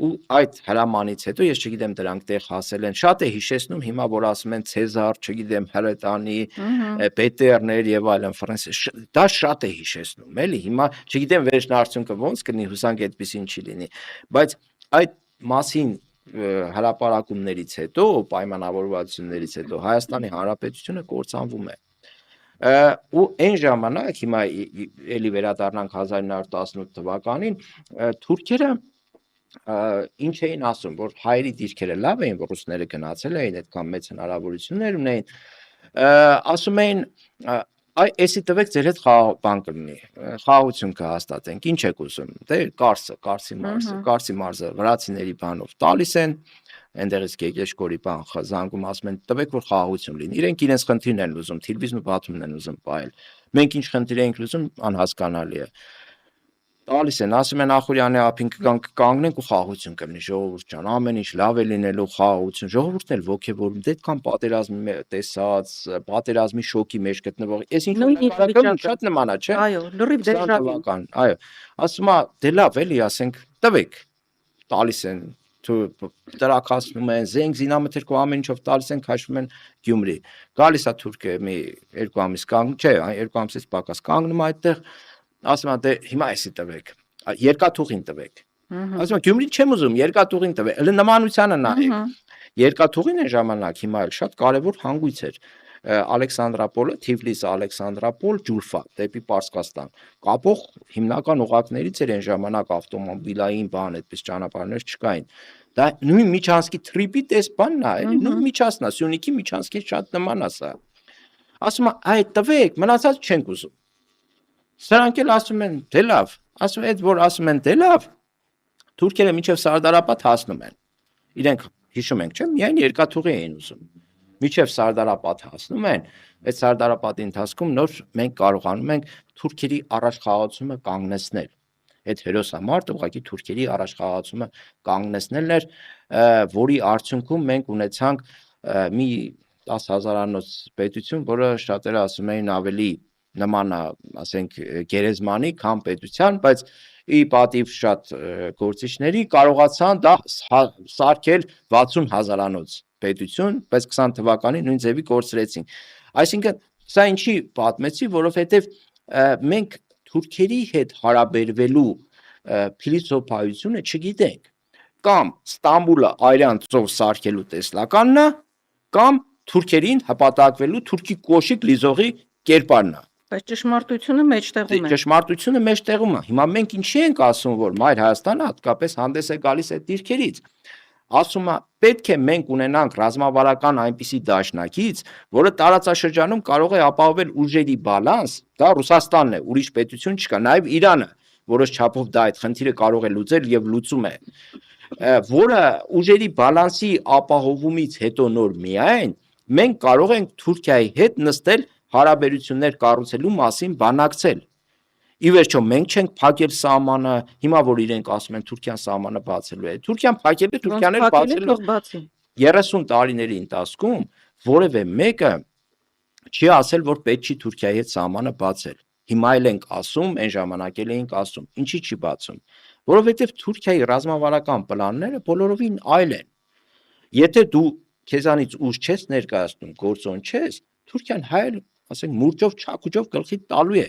[SPEAKER 1] ու այդ հրամանից հետո ես չգիտեմ դրանք տեղ հասել են շատ է հիշեցնում հիմա որ ասում են Ցեզար, չգիտեմ հրետանի, Պետերներ եւ այլն ֆրանսիա դա շատ է հիշեցնում էլի հիմա չգիտեմ վերջնարդյունքը ոնց կլինի հուսանք այդպեսին չի լինի բայց այդ մասին հրապարակումներից հետո պայմանավորվածություններից հետո Հայաստանի Հանրապետությունը կործանվում է ու այն ժամանակ հիմա էլի վերադառնանք 1918 թվականին թուրքերը ինչ էին ասում որ հայերի դիրքերը լավ էին որ ռուսները գնացել էին այդքան մեծ հնարավորություններ ունեին ասում էին այսի տվեք ձեր հետ բան կլինի խաղաղություն կհաստատենք ինչ եք ուզում դե Կարսի մարզը վրացիների բանով տալիս են այնտեղից Գեգեշկորի բան զանգում ասում են տվեք որ խաղաղություն լինի իրենք իրենց խնդիրն են ուզում թիլվիզն ու բաթումն են ուզում պահել մենք ինչ խնդիր ենք ուզում անհասկանալի է տալիս են ասում են Ախուրյանի ափին կանգնենք ու խաղաղություն կլինի ժողովուրդ ջան ամեն ինչ լավ է լինելու խաղաղություն ժողովուրդն էլ ոգևորում դե այդքան պատերազմի տեսած պատերազմի շոկի մեջ գտնվող այս ինչ շատ նման է չէ
[SPEAKER 2] այո լրիվ դեժավյու
[SPEAKER 1] այո ասում է դե լավ էլի ասենք տվեք տալիս են տրակացնում են զենք զինամթերք ու ամեն ինչով տալիս են քաշվում են Գյումրի գալիս է թուրքը մի 2 ամիս կանգնում չէ 2 ամսից պակաս կանգնում այդտեղ ասում է դե հիմա էսի տվեք երկաթուղին տվեք ասում է Գյումրին չեմ ուզում երկաթուղին տվեք հələ նմանությանը նայեք երկաթուղին այն ժամանակ հիմա էլ շատ կարևոր հանգույց էր Ալեքսանդրապոլը Թիֆլիս Ալեքսանդրապոլ Ջուլֆա դեպի Պարսկաստան կապող հիմնական օղակներից էր այն ժամանակ ավտոմոբիլային բան այդպես ճանապարհներ չկային դա նույն միջանցքի թրիպի տես բանն է էլի նույն միջանցքն է Սյունիքի միջանցքի շատ նման է սա ասում է այդ տվեք մնացած չենք ուզում Սրանք էլ ասում են դե լավ, ասում այդ որ ասում են դե լավ, թուրքերը մինչև Սարդարապատ հասնում են։ Իրենք հիշում ենք, չէ՞, միայն երկաթուղի էին ուզում։ Մինչև Սարդարապատ հասնում են, այդ Սարդարապատի ընթացքում նոր մենք կարողանում ենք թուրքերի առաջխաղացումը կանգնեցնել։ Այդ հերոսամարտը ուղղակի թուրքերի առաջխաղացումը կանգնեցնելն էր, որի արդյունքում մենք ունեցանք մի 10,000-անոց պետություն, որը շատերը ասում էին ավելի նման ասենք գերեզմանի կամ պետության, բայց ի պատիվ շատ գործիչների կարողացան դա սարքել 60,000-անոց պետություն, բայց 20 թվականին նույն ձևի կորցրեցին։ Այսինքն սա ինչի պատմեցի, որովհետև մենք թուրքերի հետ հարաբերվելու փիլիսոփայությունը չգիտենք։ Կամ Ստամբուլը Արյան ծով սարքելու տեսլականն է, կամ թուրքերին հպատակվելու թուրքի կոշիկ լիզողի կերպարն է։
[SPEAKER 2] Բայց ճշմարտությունը մեջտեղում է։
[SPEAKER 1] Ճշմարտությունը մեջտեղում է։ Հիմա մենք ինչի ենք ասում, որ Մայր Հայաստանը հատկապես հանդես է գալիս այդ դիրքերից։ Ասում է, պետք է մենք ունենանք ռազմավարական այնպիսի դաշնակից, որը տարածաշրջանում կարող է ապահովել ուժերի բալանս, դա Ռուսաստանն է, ուրիշ պետություն չկա, նաև Իրանը, որոշ չափով դա այդ խնդիրը կարող է լուծել եւ լուծում է, որը ուժերի բալանսի ապահովումից հետո նոր միայն մենք կարող ենք Թուրքիայի հետ նստել հարաբերություններ կառուցելու մասին բանակցել։ Ի վերջո մենք չենք փակել սահմանը, հիմա որ իրենք ասում են Թուրքիան սահմանը բացելու է։ Թուրքիան փակել է, Թուրքիան էլ բացելու է։ 30 տարիների ընթացքում որևէ մեկը չի ասել, որ պետք չի Թուրքիայի հետ սահմանը բացել։ Հիմա էլ ենք ասում, այն ժամանակ էլ էինք ասում, ինչի չի բացում։ Որովհետև Թուրքիայի ռազմավարական պլանները բոլորովին այլ են։ Եթե դու քեզանից ուժ չես ներկայացնում, գործոն չես, Թուրքիան հայել, ասենք, մուրճով, չակուճով գլխի տալու է։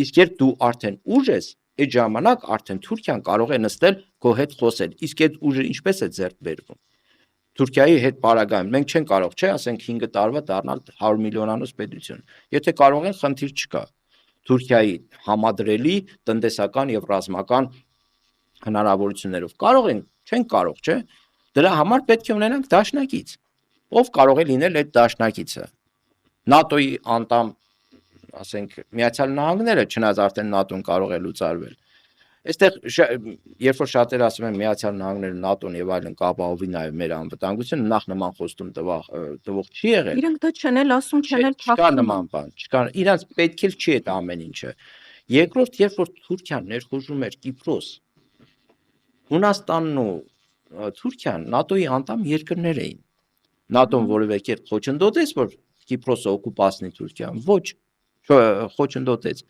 [SPEAKER 1] Իսկ երբ դու արդեն ուժ ես, այդ ժամանակ արդեն Թուրքիան կարող է նստել քո հետ խոսել։ Իսկ այդ ուժը ինչպես է ձեռք բերվում։ Թուրքիայի հետ պարագայում մենք չենք կարող, չէ, ասենք 5 տարվա դառնալ 100 միլիոնանոց պետություն։ Եթե կարող են, խնդիր չկա։ Թուրքիայի համադրելի տնտեսական եւ ռազմական հնարավորություններով կարող են, չեն կարող, չէ։ Դրա համար պետք է ունենանք դաշնակից։ Ով կարող է լինել այդ դաշնակիցը։ ՆԱՏՕ-ի անդամ, ասենք, Միացյալ Նահանգները, չնայած արդեն ՆԱՏՕ-ն կարող է լուծարվել։ Այստեղ երբ որ շատերը ասում են Միացյալ Նահանգները, ՆԱՏՕ-ն եւ այլն կապահովի նաեւ մեր անվտանգությունը, նախ նման խոստում տվող չի եղել։
[SPEAKER 2] Իրենք դա չեն էլ ասում, չեն էլ
[SPEAKER 1] Չկա
[SPEAKER 2] փակում։
[SPEAKER 1] նման բան, չկա, իրանց պետք էլ չի այդ ամեն ինչը։ Երկրորդ, երբ որ Թուրքիան ներխուժում էր Կիպրոս, Հունաստանն ու Թուրքիան ՆԱՏՕ-ի անդամ երկրներ էին։ ՆԱՏՕ-ն որևէ կերպ խոչընդոտեց, որ Կիպրոսը օկուպացնի Թուրքիան, ոչ, խոչընդոտեց։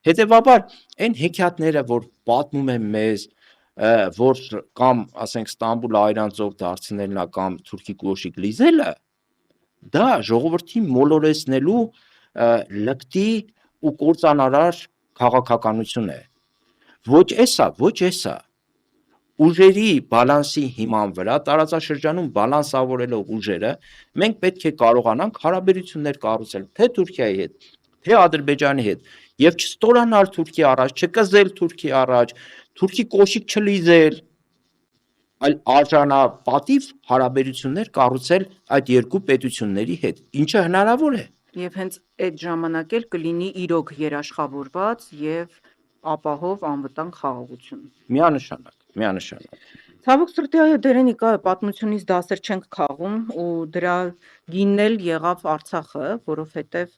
[SPEAKER 1] Հետևաբար, այն հեքիաթները, որ պատմում են մեզ, որ կամ, ասենք, Ստամբուլ այրանցով դարձնելն է կամ թուրքի կոշիկ լիզելը, դա ժողովրդին մոլորեցնելու լկտի ու կործանարար քաղաքականություն է։ Ոչ էսա, ուժերի բալանսի հիման վրա, տարածաշրջանում բալանսավորելով ուժերը, մենք պետք է կարողանանք հարաբերություններ կառուցել թե Թուրքիայի հետ, թե Ադրբեջանի հետ, եւ չստորանալ Թուրքի առաջ, չկզել Թուրքի առաջ, Թուրքի կոշիկ չլիզել, այլ արժանապատիվ հարաբերություններ կառուցել այդ երկու պետությունների հետ, ինչը հնարավոր է։
[SPEAKER 2] Եվ հենց այդ ժամանակ էլ կլինի իրոք երաշխավորված եւ ապահով անվտանգ խաղաղություն։
[SPEAKER 1] Միանշանակ։
[SPEAKER 2] Ցավոք սրտի այո դերենիկ այո պատմությունից դասեր չենք քաղում ու դրա գինն էլ եղավ Արցախը, որովհետև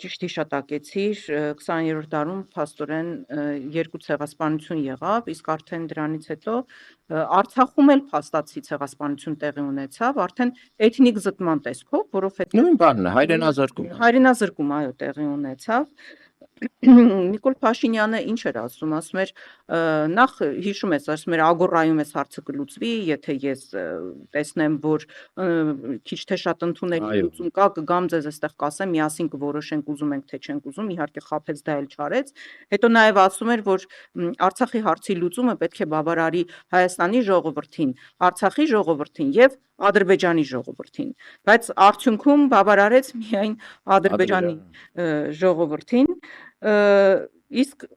[SPEAKER 2] ճիշտ հիշատակեցիր 20-րդ դարում փաստորեն երկու ցեղասպանություն եղավ, իսկ արդեն դրանից հետո Արցախում էլ փաստացի ցեղասպանություն տեղի ունեցավ, արդեն էթնիկ զտման տեսքով, որովհետև
[SPEAKER 1] Նույն բանն է,
[SPEAKER 2] հայրենազրկում այո տեղի ունեցավ։ Նիկոլ Փաշինյանը ինչ էր ասում էր, նախ հիշում ես, ասում էր ագորայում ես հարցը կլուծվի, եթե ես տեսնեմ, որ քիչ թե շատ ընդունելի լուծում կա, կգամ ձեզ այստեղ կասեմ, միասին կորոշենք ուզում ենք թե չենք ուզում, իհարկե խաբեց դա էլ չարեց։ Հետո նաև ասում էր, որ Արցախի հարցի լուծումը պետք է բավարարի Հայաստանի ժողովրդին, Արցախի ժողովրդին եւ Ադրբեջանի ժողովրդին, բայց արդյունքում բավարարեց միայն Ադրբեջանի ժողովրդին, իսկ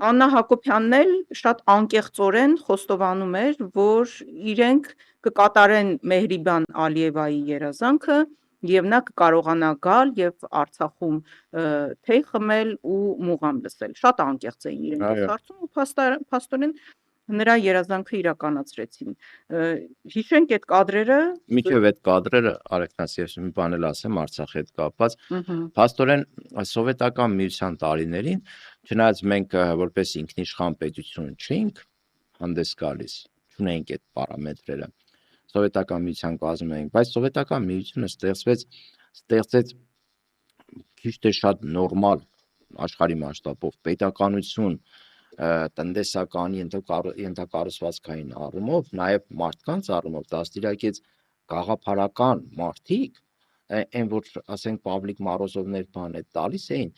[SPEAKER 2] Աննա Հակոբյանն էլ շատ անկեղծորեն խոստովանում էր, որ իրենք կկատարեն Մեհրիբան Ալիևայի երազանքը եւ նա կկարողանա գալ եւ Արցախում թեյ խմել ու մուղամ լսել։ Շատ անկեղծ էին իրենք հարցում ու փաստորեն նրա երազանքը իրականացրեցին։ Հիշենք այդ կադրերը։
[SPEAKER 1] Միջև այդ կադրերը, Արեգնաս, ես մի բան էլ ասեմ Արցախի հետ կապված, փաստորեն սովետական միության տարիներին, չնայած մենք որպես ինքնիշխան պետություն չէինք հանդես գալիս, չունեինք այդ պարամետրերը, սովետական միության կազմում էինք, բայց սովետական միությունը ստեղծեց քիչ թե շատ նորմալ աշխարհի մասշտաբով պետականություն, տնտեսական ենթակառուցվածքային առումով, նաև մարդկանց առումով դաստիարակեց գաղափարական մարդիկ, այն որ ասենք Պավլիկ Մարոզովներ բան է տալիս էին,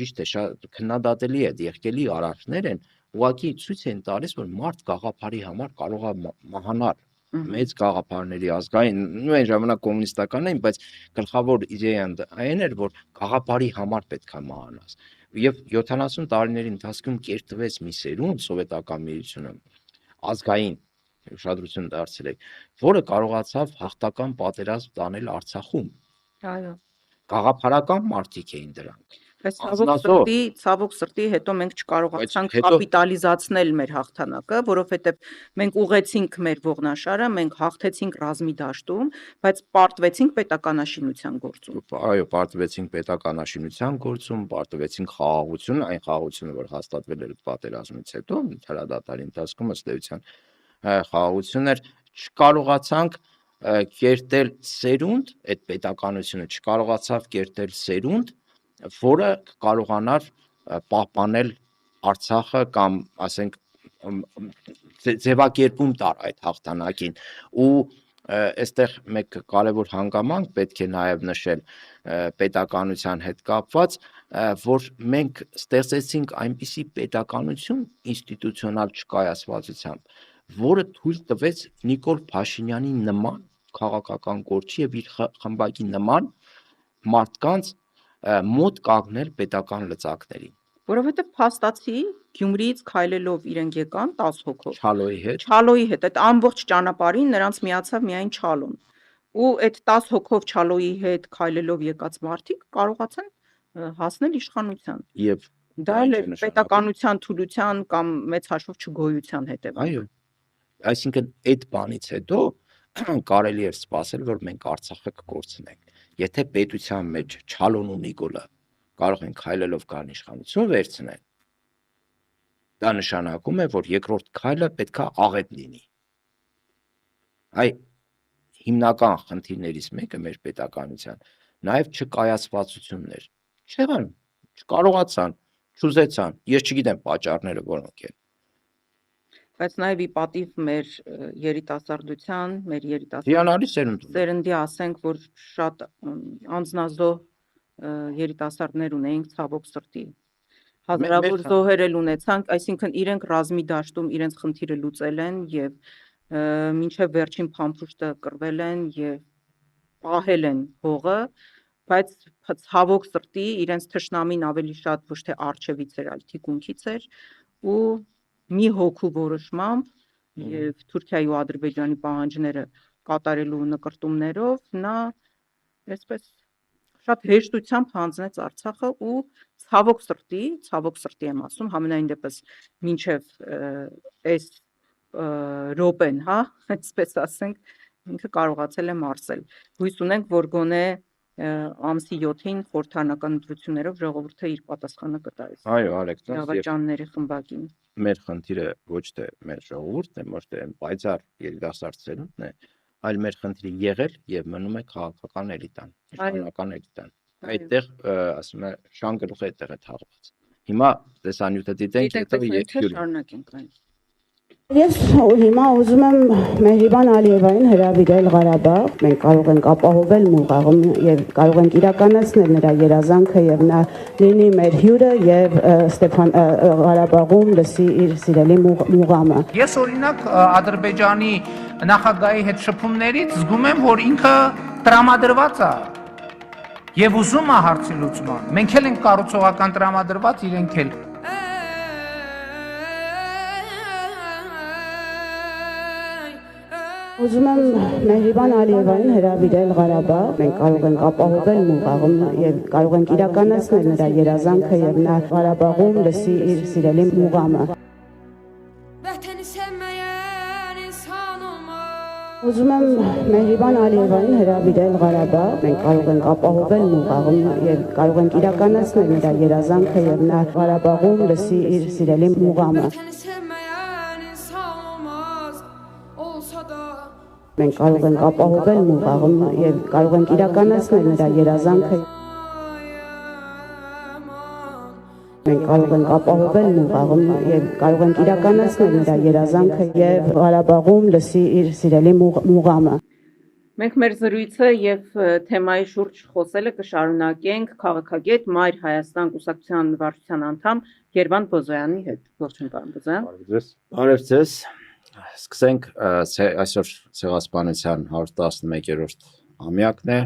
[SPEAKER 1] ճիշտ է, շատ քննադատելի է, եղկելի արարքներ են, ուղղակի ցույց են տալիս, որ մարդ գաղափարի համար կարող է մահանալ, մեծ գաղափարների ազգային, նույն ժամանակ կոմունիստական էին, բայց գլխավոր իդեան այն էր, որ գաղափարի համար պետք է մահանաս։ Եվ 70 տարիների ընթացքում կերտվեց մի սերունդ սովետական միությունը ազգային ուշադրություն դարձրել, որը կարողացավ հաղթական պատերազմ տանել Արցախում։
[SPEAKER 2] Այո։
[SPEAKER 1] Գաղափարական մարդիկ էին դրանք։
[SPEAKER 2] Բայց ցավոք սրտի հետո մենք չկարողացանք կապիտալիզացնել մեր հաղթանակը, որովհետև մենք ուղեցինք մեր ողնաշարը, մենք հաղթեցինք ռազմի դաշտում, բայց պարտվեցինք պետականաշինության գործում։
[SPEAKER 1] Այո, պարտվեցինք պետականաշինության գործում, պարտվեցինք խաղաղություն, այն խաղաղությունը, որ հաստատվել էր պատերազմից հետո, հրադադարի ընթացքում ըստ էության խաղաղություն էր, չկարողացանք կերտել սերունդ, այդ պետականությունը չկարողացավ կերտել սերունդ, որը կարողանար պահպանել Արցախը կամ ասենք ձևակերպում տար այդ հաղթանակին ու այստեղ մեկ կարևոր հանգամանք պետք է նաև նշել պետականության հետ կապված, որ մենք ստեղծեցինք այնպիսի պետականություն ինստիտուցիոնալ չկայացվածությամբ, որը թույլ տվեց Նիկոլ Փաշինյանի նման քաղաքական գործի եւ իր խմբակի նման մարդկանց մոտ կանգնել պետական լծակներին։
[SPEAKER 2] Որովհետև փաստացի Գյումրիից քայլելով իրենք եկան 10 հոգով։
[SPEAKER 1] Չալոյի հետ,
[SPEAKER 2] այդ ամբողջ ճանապարհին նրանց միացավ միայն Չալոն։ Ու այդ 10 հոգով Չալոյի հետ քայլելով եկած մարդիկ կարողացան հասնել իշխանության։
[SPEAKER 1] Եվ
[SPEAKER 2] Դա
[SPEAKER 1] ինչ
[SPEAKER 2] էլ
[SPEAKER 1] է
[SPEAKER 2] է
[SPEAKER 1] նշանակում։
[SPEAKER 2] պետականության թուլության կամ մեծ հաշվով չգոյության հետևանք։
[SPEAKER 1] Այո, այսինքն այդ բանից հետո կարելի է սպասել, որ մենք Արցախը կկորցնենք։ Եթե պետության մեջ Չալոնու Նիկոլը կարող են քայլելով կան իշխանություն վերցնել, դա նշանակում է, որ երկրորդ քայլը պետքա աղետ լինի։ Այ հիմնական խնդիրներից մեկը մեր պետականության նաև չկայացվածություններ։ Չեղան, չկարողացան, չուզեցան, ես չգիտեմ պատճառները որոնք են։
[SPEAKER 2] Բայց նաև ի պատիվ մեր երիտասարդության, մեր
[SPEAKER 1] Հիանալի սերունդ ունենք։
[SPEAKER 2] սերնդի ասենք, որ շատ անձնազոհ երիտասարդներ ունեինք ցավոք սրտի։ Հազարավոր զոհեր էլ ունեցանք, այսինքն իրենք ռազմի դաշտում իրենց խնդիրը լուծել են եւ մինչեւ վերջին փամփուշտը կռվել են եւ պահել են հողը, բայց ցավոք սրտի իրենց թշնամին ավելի շատ ոչ թե արչեվից էր, այլ թիկունքից էր ու մի հոգու որոշմամբ եւ Թուրքիայի ու Ադրբեջանի պահանջները կատարելու նկրտումներով նա այսպես շատ հեշտությամբ հանձնեց Արցախը ու ցավոք սրտի եմ ասում, համենայն դեպս մինչև այս րոպեն, հա, այսպես ասենք, ինքը կարողացել է մարսել։ Հույս ունենք, որ գոնե ամսի 7-ին խորհրդարանական ընտրություններով ժողովուրդը իր պատասխանը կտա այս
[SPEAKER 1] Այո, Արեգ,
[SPEAKER 2] իրավաճանների խմբակին։
[SPEAKER 1] մեր խնդիրը ոչ թե մեր ժողովուրդն է, ոչ թե պայծառ երիտասարդ սերունդն է, այլ մեր խնդիրը եղել եւ մնում է քաղաքական էլիտան, իշխանական էլիտան։ Այդտեղ ասում է շանգրուխը այդտեղ է թաղված։ Հիմա տեսանյութը դիտենք, հետո
[SPEAKER 2] շարունակենք այն։
[SPEAKER 5] Ես հիմա ուզում եմ Մեհրիբան Ալիևային հրավիրել Ղարաբաղ։ Մենք կարող ենք ապահովել Մուղաղում եւ կարող ենք իրականացնել նրա երազանքը եւ նա լինի մեր հյուրը եւ Ստեփան Ղարաբաղում լսի իր սիրելի մուղամը։
[SPEAKER 4] Ես օրինակ Ադրբեջանի նախագահի հետ շփումներից զգում եմ, որ ինքը տրամադրված է եւ ուզում է հարցի լուծման։ Մենք էլ ենք կառուցողական տրամադրված, իրենք էլ։
[SPEAKER 5] Ուզում եմ Մեհրիբան Ալիևային հրավիրել Ղարաբաղ։ Մենք կարող ենք ապահովել Մուղաղում եւ կարող ենք իրականացնել նրա երազանքը եւ նա Ղարաբաղում լսի իր սիրելի մուղամը։ Ուզում եմ Մեհրիբան Ալիևային հրավիրել Ղարաբաղ։ Մենք կարող ենք ապահովել Մուղաղում եւ կարող ենք իրականացնել նրա երազանքը եւ նա Ղարաբաղում լսի իր սիրելի մուղամը։ Մենք կարող ենք ապահովել Մուղաղում եւ կարող ենք իրականացնել նրա երազանքը։ Մենք կարող ենք ապահովել Մուղաղում եւ կարող ենք իրականացնել նրա երազանքը եւ Ղարաբաղում լսի իր սիրելի մուղամը։
[SPEAKER 2] Մենք մեր զրույցը եւ թեմայի շուրջ խոսելը կշարունակենք քաղաքագետ Մայր Հայաստան կուսակցության վարչության անդամ Երվանդ Բոզոյանի հետ։ Ողջույն, պարոն Բոզոյան։
[SPEAKER 1] Բարև ձեզ։ Սկսենք այսօր ցեղասպանության 111-րդ ամյակն է։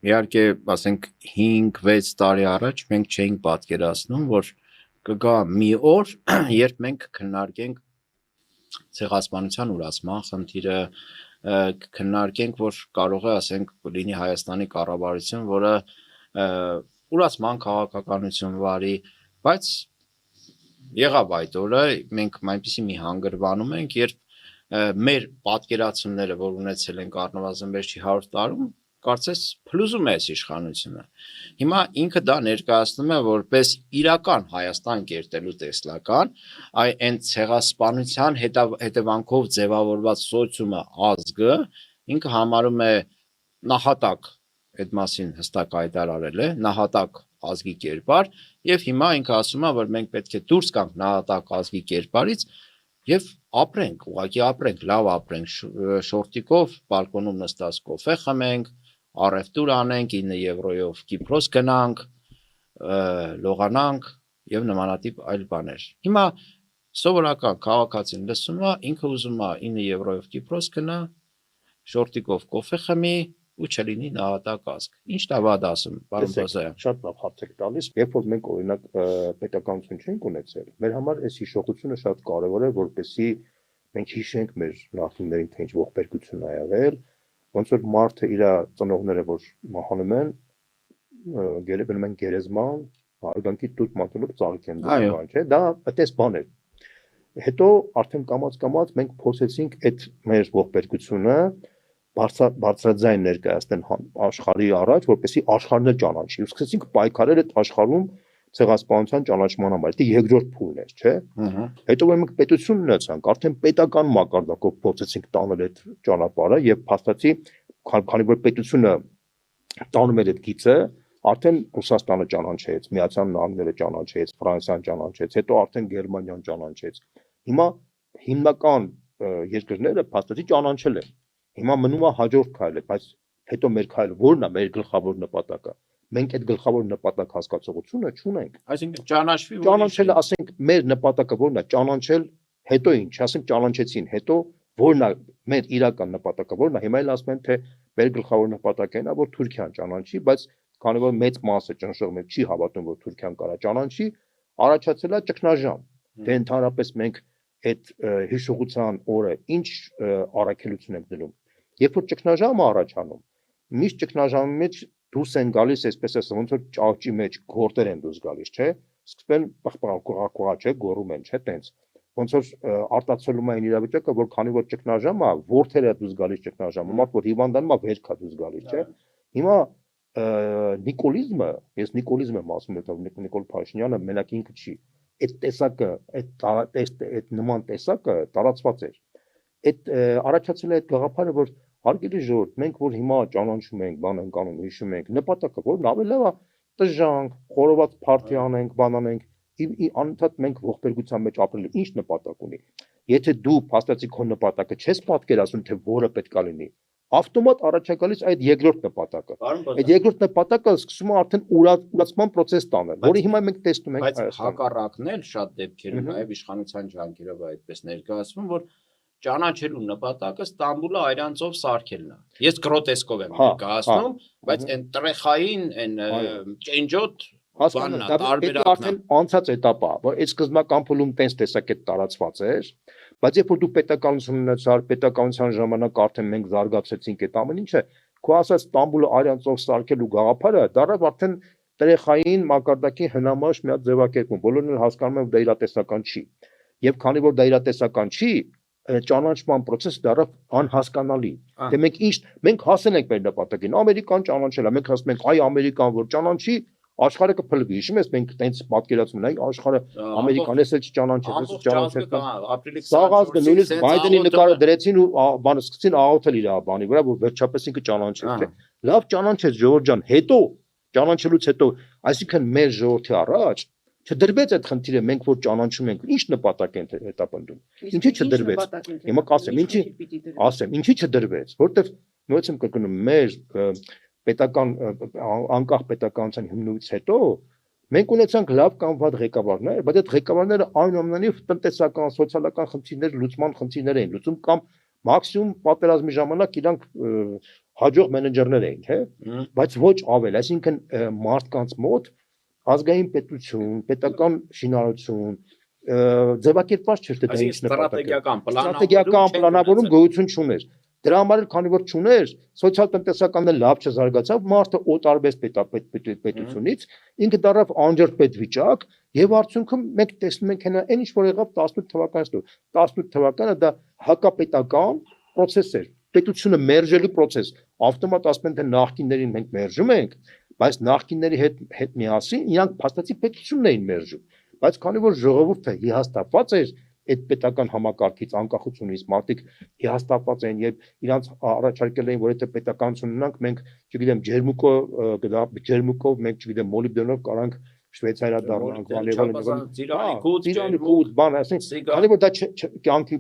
[SPEAKER 1] Իհարկե, ասենք 5-6 տարի առաջ մենք չէինք պատկերացնում, որ կգա մի օր, երբ մենք քննարկենք ցեղասպանության ուրացման խնդիրը, քննարկենք, որ կարող է, ասենք, լինի Հայաստանի կառավարություն, որը ուրացման քաղաքականություն վարի, բայց եղավ այդ օրը, մենք այնպիսի մի հանգրվանում ենք, երբ մեր պատկերացումները, որ ունեցել ենք առնվազն վերջի 100 տարում, կարծես փլուզում է այս իշխանությունը։ Հիմա ինքը դա ներկայացնում է որպես իրական Հայաստան կերտելու տեսլական, այն ցեղասպանության հետևանքով ձևավորված սոցիումը, ազգը, ինքը համարում է նահատակ, այդ մասին հստակ հայտարարել է, նահատակ ազգի կերպար, եւ հիմա ինքը ասում է, որ մենք պետք է դուրս գանք նահատակ ազգի կերպարից եւ ապրենք, ուղղակի ապրենք, լավ ապրենք, շորտիկով բալկոնում նստած կոֆե խմենք, առևտուր անենք, 9 եվրոյով Կիպրոս գնանք, լողանանք եւ նմանատիպ այլ բաներ։ Հիմա սովորական քաղաքացին լսում է, ինքը ուզում է 9 եվրոյով Կիպրոս գնա, շորտիկով կոֆե խմի ու չլինի նահատակ ազգ։ Ինչ դա վատ ասում, պարոն Բոզոյան։
[SPEAKER 3] Շատ լավ հարց եք տալիս, երբ որ մենք օրինակ պետականություն չենք ունեցել, մեր համար այս հիշողությունը շատ կարևոր է, որպեսզի մենք հիշենք մեր նախնիներին, թե ինչ ողբերգություն ա եղել, ոնց որ մարդը իր ծնողները որ մահանում են, գնում են գերեզման, Արգանքի դուրս մատելով ծաղիկ են
[SPEAKER 1] Այո։
[SPEAKER 3] դուրս, չէ՞, դա այդպես բան էր։ Հետո արդեն կամած մենք փորձեցինք այդ մեր ողբերգությունը բարձրաձայն ներկայացնել աշխարհի առաջ, որպեսզի աշխարհն էլ ճանաչի։ Ու սկսեցինք պայքարել այդ աշխարհում ցեղասպանության ճանաչման համար։ Դա երկրորդ փուլն էր, չէ՞։ Հետո մենք պետություն ունեցանք, արդեն պետական մակարդակով փորձեցինք տանել այդ ճանապարհը եւ փաստացի, քանի որ պետությունը տանում էր այդ գիծը, արդեն Ռուսաստանը ճանաչեց, Միացյալ Նահանգները ճանաչեց, Ֆրանսիան ճանաչեց, հետո արդեն Գերմանիան ճանաչեց։ Հիմա հիմնական երկրները փաստացի ճանաչել են։ Հիմա մնում է հաջորդ քայլը, բայց հետո մեր քայլը ո՞րն է մեր գլխավոր նպատակը։ Մենք այդ գլխավոր նպատակ հասկացողությունը չունենք։
[SPEAKER 1] Այսինքն ճանաչվի
[SPEAKER 3] Ճանաչելը, ասենք, մեր նպատակը ո՞րն է, ճանաչել, հետո ինչ, ասենք ճանաչեցին, հետո ո՞րն է մեր իրական նպատակը, ո՞րն է։ Հիմա էլ ասում են, թե մեր գլխավոր նպատակն է, որ Թուրքիան ճանաչի, բայց քանի որ մեծ մասը ճնշողներ չի հավատում, որ Թուրքիան կարա ճանաչի, առաջացել է ճգնաժամ։ Դե ընդհանրապես մենք այդ հիշողության օրը ինչ առաքելություն ենք դնում։ Երբ որ ճգնաժամը առաջանում, միշտ ճգնաժամի մեջ դուրս են գալիս, այսպես ասած, ոնց որ ճահճի մեջ գործեր են դուրս գալիս, չէ՞։ Սկսում են պղպղակուղա, չէ, գոռում են, չէ՞, տենց։ Ոնց որ արտացոլում են իրավիճակը, որ քանի որ ճգնաժամը, որթերը դուրս գալիս ճգնաժամը, մարդ որ հիվանդանում է, վերք է դուրս գալիս, չէ։ Հիմա նիկոլիզմը, ես նիկոլիզմ եմ ասում, որտեղ Նիկոլ Փաշինյանը մենակ ինքը չի։ Այդ տեսակը, այդ նման տեսակը տարածված էր։ Այդ առաջացել է այդ գաղափարը, որ հարգելի ժողովուրդ, մենք որ հիմա ճանաչում ենք, բան ենք անում, հիշում ենք, նպատակը որ ավելի լավ է տժանք, խորոված փարթի անենք, բան անենք, անընդհատ մենք ողբերգության մեջ ապրել, ինչ նպատակ ունի։ Եթե դու փաստացի քո նպատակը չես պատկերացնում, թե որը պետք է լինի, ավտոմատ առաջակալից այդ երկրորդ նպատակը։ Այդ երկրորդ նպատակը սկսում է արդեն ուրացման process տանել, որը հիմա մենք տեսնում ենք
[SPEAKER 1] Բայց հակառակն էլ շատ դեպքերում նաև իշխանության ջանքերով այդպես ներկայացվում, որ ճանաչելու նպատակը Ստամբուլը այրանցով սարքելն է։ Ես գրոտեսկով եմ ներկայացնում, բայց այն տրեխային, այն ճենջոտ
[SPEAKER 3] հասկանում եմ, դա արդեն անցած էտապ է, որ այդ սկզբնական փուլում տես տեսակետ տարածված էր, բայց երբ որ դու պետականություն ունեցար, պետականության ժամանակ արդեն մենք զարգացեցինք այդ ամեն ինչը, քո ասած Ստամբուլը այրանցով սարքելու գաղափարը դառավ արդեն տրեխային մակարդակի հնամաշ մի հատ ձևակերպում, բոլորն էլ հասկանում են, որ դա իրատեսական չի։ Եվ քանի որ դա իրատեսական չի, ճանաչման process դառավ անհասկանալի։ Դե մենք հասել ենք մեր նպատակին, Ամերիկան ճանաչել է, մենք ասում ենք, այ Ամերիկան որ ճանաչի, աշխարհը կփլվի, հիշում ես, մենք տենց պատկերացում ունենք, աշխարհը Ամերիկան էս էլ չճանաչեց, էս ճանաչեց։ Սաղազգը նույնիսկ Բայդենի նկարը դրեցին ու բանը սկսեցին աղոթել իր բանի վրա, որ վերջապես ինքը ճանաչեց, չէ։ Լավ ճանաչեց Ժորժ ջան, հետո ճանաչելուց հետո, այսինքն մեր ժողովրդի առաջ չդրվեց այդ խնդիրը, մենք որ ճանաչում ենք, ինչ նպատակ են հետապնդում։ Ինչի չդրվեց։ Հիմա կասեմ, ինչի չդրվեց, որտեվ նույնիսկ եմ կրկնում, մեր պետական անկախ պետականության հիմնուց հետո մենք ունեցանք լավ կամ վատ ղեկավարներ, բայց այդ ղեկավարները այնուամենայնիվ տնտեսական, սոցիալական խնդիրներ լուծման խնդիրներ էին լուծում կամ մաքսիմում պատերազմի ժամանակ իրանք հաջող մենեջերներ էին, թե, բայց ոչ ավել, այսինքն մարդկանց մոտ ազգային պետություն, պետական շինարարություն ձևակերպված չէր դա ինչ նպատակ է։ Ստրատեգիական պլանավորում գոյություն չուներ։ Դրա համար էլ քանի որ չուներ, սոցիալ-տնտեսականն էլ լավ չզարգացավ, մարդը օտարվեց պետությունից, ինքը դառավ անջրպետ վիճակ եւ արդյունքում մենք տեսնում ենք հենա այն ինչ որ եղավ 18 թվականից հետո։ 18 թվականը դա հակապետական process էր։ Պետությունը մերժելու process։ Ավտոմատ ասում են թե նախկիններին մենք մերժում ենք, բայց նախկինների հետ միասին իրանք փաստացի պետությունն էին մերժում։ Բայց քանի որ ժողովուրդը հիասթափված էր այդ պետական համակարգից անկախությունից, մարդիկ հիասթափված են եւ իրանք առաջարկել էին, որ եթե պետականություն ունենանք, մենք, չգիտեմ, ջերմուկով մենք, չգիտեմ, մոլիբդենով կարանք Շվեյցարիա դառնանք, ծիրանիկուց, բան, ասենք, քանի որ դա կյանքի